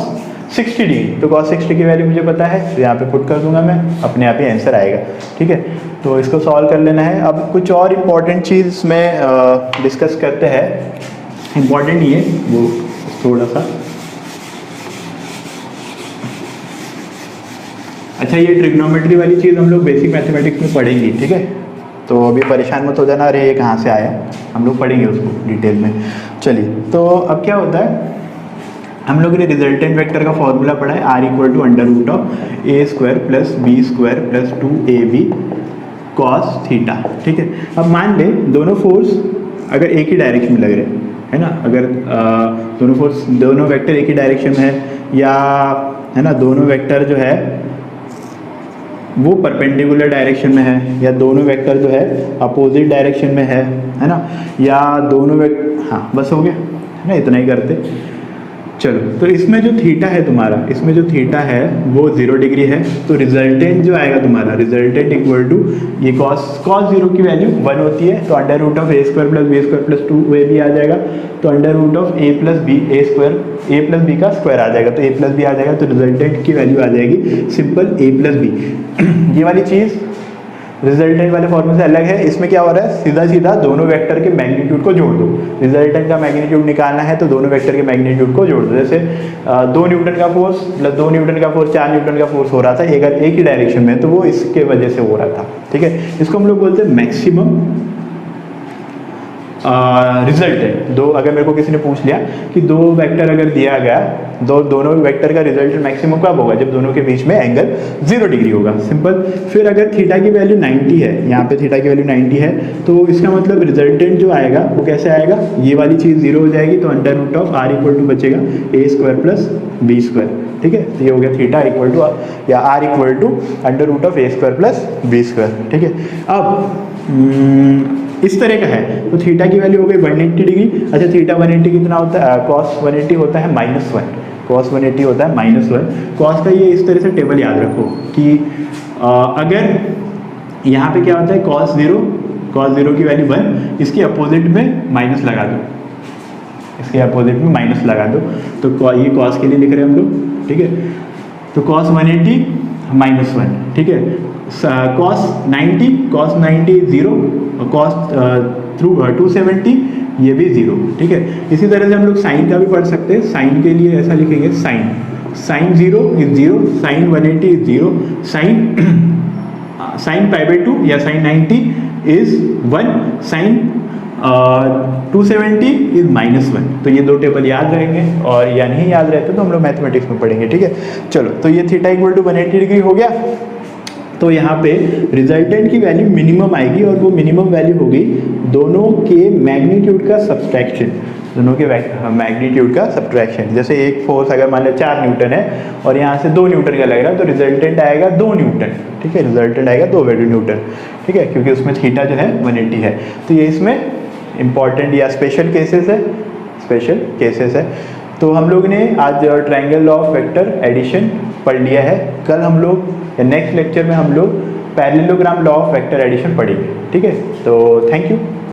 60 degree, तो cos 60 की वैल्यू मुझे पता है, तो यहाँ पे पुट कर दूंगा मैं, अपने आप ही आंसर आएगा, ठीक है। तो इसको सॉल्व कर लेना है। अब कुछ और इम्पॉर्टेंट चीज़ में डिस्कस करते हैं, इम्पॉर्टेंट ये वो थोड़ा सा, अच्छा ये ट्रिग्नोमेट्री वाली चीज़ हम लोग बेसिक मैथमेटिक्स में पढ़ेंगे, ठीक है। तो अभी परेशान मत हो जाना, अरे ये कहाँ से आया, हम लोग पढ़ेंगे उसको डिटेल में। चलिए, तो अब क्या होता है, हम लोगों ने रिजल्टेंट वेक्टर का फॉर्मूला पढ़ा है, r equal to under root of a square plus b square plus 2ab cos theta, ठीक है। अब मान ले दोनों फोर्स अगर एक ही डायरेक्शन में लग रहे है ना, अगर दोनों वेक्टर एक ही डायरेक्शन में है, या है ना दोनों वेक्टर जो है वो परपेंडिकुलर डायरेक्शन में है, या दोनों वेक्टर जो है अपोजिट डायरेक्शन में है ना, या दोनों हाँ बस हो गया है ना, इतना ही करते। चलो, तो इसमें जो थीटा है तुम्हारा, इसमें जो थीटा है वो 0 डिग्री है, तो रिजल्टेंट जो आएगा तुम्हारा, रिजल्टेंट इक्वल टू ये cos 0 की वैल्यू 1 होती है, तो under root of a square plus b square plus 2ab आ जाएगा, तो under root of a plus b a square a plus b का स्क्वायर आ जाएगा, तो ए प्लस बी आ जाएगा, तो रिजल्टेंट की वैल्यू आ जाएगी सिंपल ए प्लस बी। ये वाली चीज़ रिजल्टेंट वाले फॉर्मूले से अलग है। इसमें क्या हो रहा है, सीधा सीधा दोनों वेक्टर के मैग्नीट्यूड को जोड़ दो, रिजल्टेंट का मैग्नीट्यूड निकालना है तो दोनों वेक्टर के मैग्नीट्यूड को जोड़ दो। जैसे 2 न्यूटन का फोर्स प्लस 2 न्यूटन का फोर्स 4 न्यूटन का फोर्स हो रहा था एक ही डायरेक्शन में, तो वो इसके वजह से हो रहा था, ठीक है। इसको हम लोग बोलते हैं मैक्सिमम रिजल्टेंट। दो, अगर मेरे को किसी ने पूछ लिया कि दो वेक्टर अगर दिया गया, दोनों वेक्टर का रिजल्टेंट मैक्सिमम कब होगा, जब दोनों के बीच में एंगल 0 डिग्री होगा, सिंपल। फिर अगर थीटा की वैल्यू 90 है, यहाँ पे थीटा की वैल्यू 90 है, तो इसका मतलब रिजल्टेंट जो आएगा वो कैसे आएगा, ये वाली चीज़ 0 हो जाएगी, तो under root of r equal to बचेगा a square plus b square, ठीक है। तो ये हो गया थीटा इक्वल टू या r equal to under root of a square plus b square, ठीक है। अब इस तरह का है, तो थीटा की वैल्यू हो गई 180 डिग्री। अच्छा, थीटा 180 कितना होता है, cos 180 होता है -1, cos 180 होता है -1। cos का ये इस तरह से टेबल याद रखो कि अगर यहाँ पे क्या होता है cos 0 की वैल्यू 1, इसके अपोजिट में माइनस लगा दो, इसके अपोजिट में माइनस लगा दो, तो ये cos के लिए लिख रहे हैं हम लोग, ठीक है। तो cos 180 -1, ठीक है। cos 90 0, cos थ्रू 270 ये भी 0, ठीक है। इसी तरह से हम लोग साइन का भी पढ़ सकते हैं, साइन के लिए ऐसा लिखेंगे sine 0 is 0, sine 180 is 0, sine π/2 या साइन 90 इज 1, साइन 270 इज -1। तो ये दो टेबल याद रहेंगे, और या नहीं याद रहते तो हम लोग मैथमेटिक्स में पढ़ेंगे, ठीक है। चलो, तो ये थीटा इक्वल टू 180 डिग्री हो गया, तो यहाँ पे रिजल्टेंट की वैल्यू मिनिमम आएगी, और वो मिनिमम वैल्यू होगी दोनों के मैग्नीट्यूड का सब्सट्रैक्शन, दोनों के मैग्नीट्यूड का सब्सट्रैक्शन। जैसे एक फोर्स अगर मान लो 4 न्यूटन है और यहाँ से 2 न्यूटन का लग रहा है, तो रिजल्टेंट आएगा 2 न्यूटन, ठीक है, रिजल्टेंट आएगा 2 न्यूटन, ठीक है, क्योंकि उसमें थीटा जो है 180 है। तो ये इसमें इंपॉर्टेंट या स्पेशल केसेस है। तो हम लोग ने आज triangle law of vector addition पढ़ लिया है। कल हम लोग या नेक्स्ट लेक्चर में हम लोग parallelogram law of vector addition पढ़ेंगे, ठीक है। तो थैंक यू।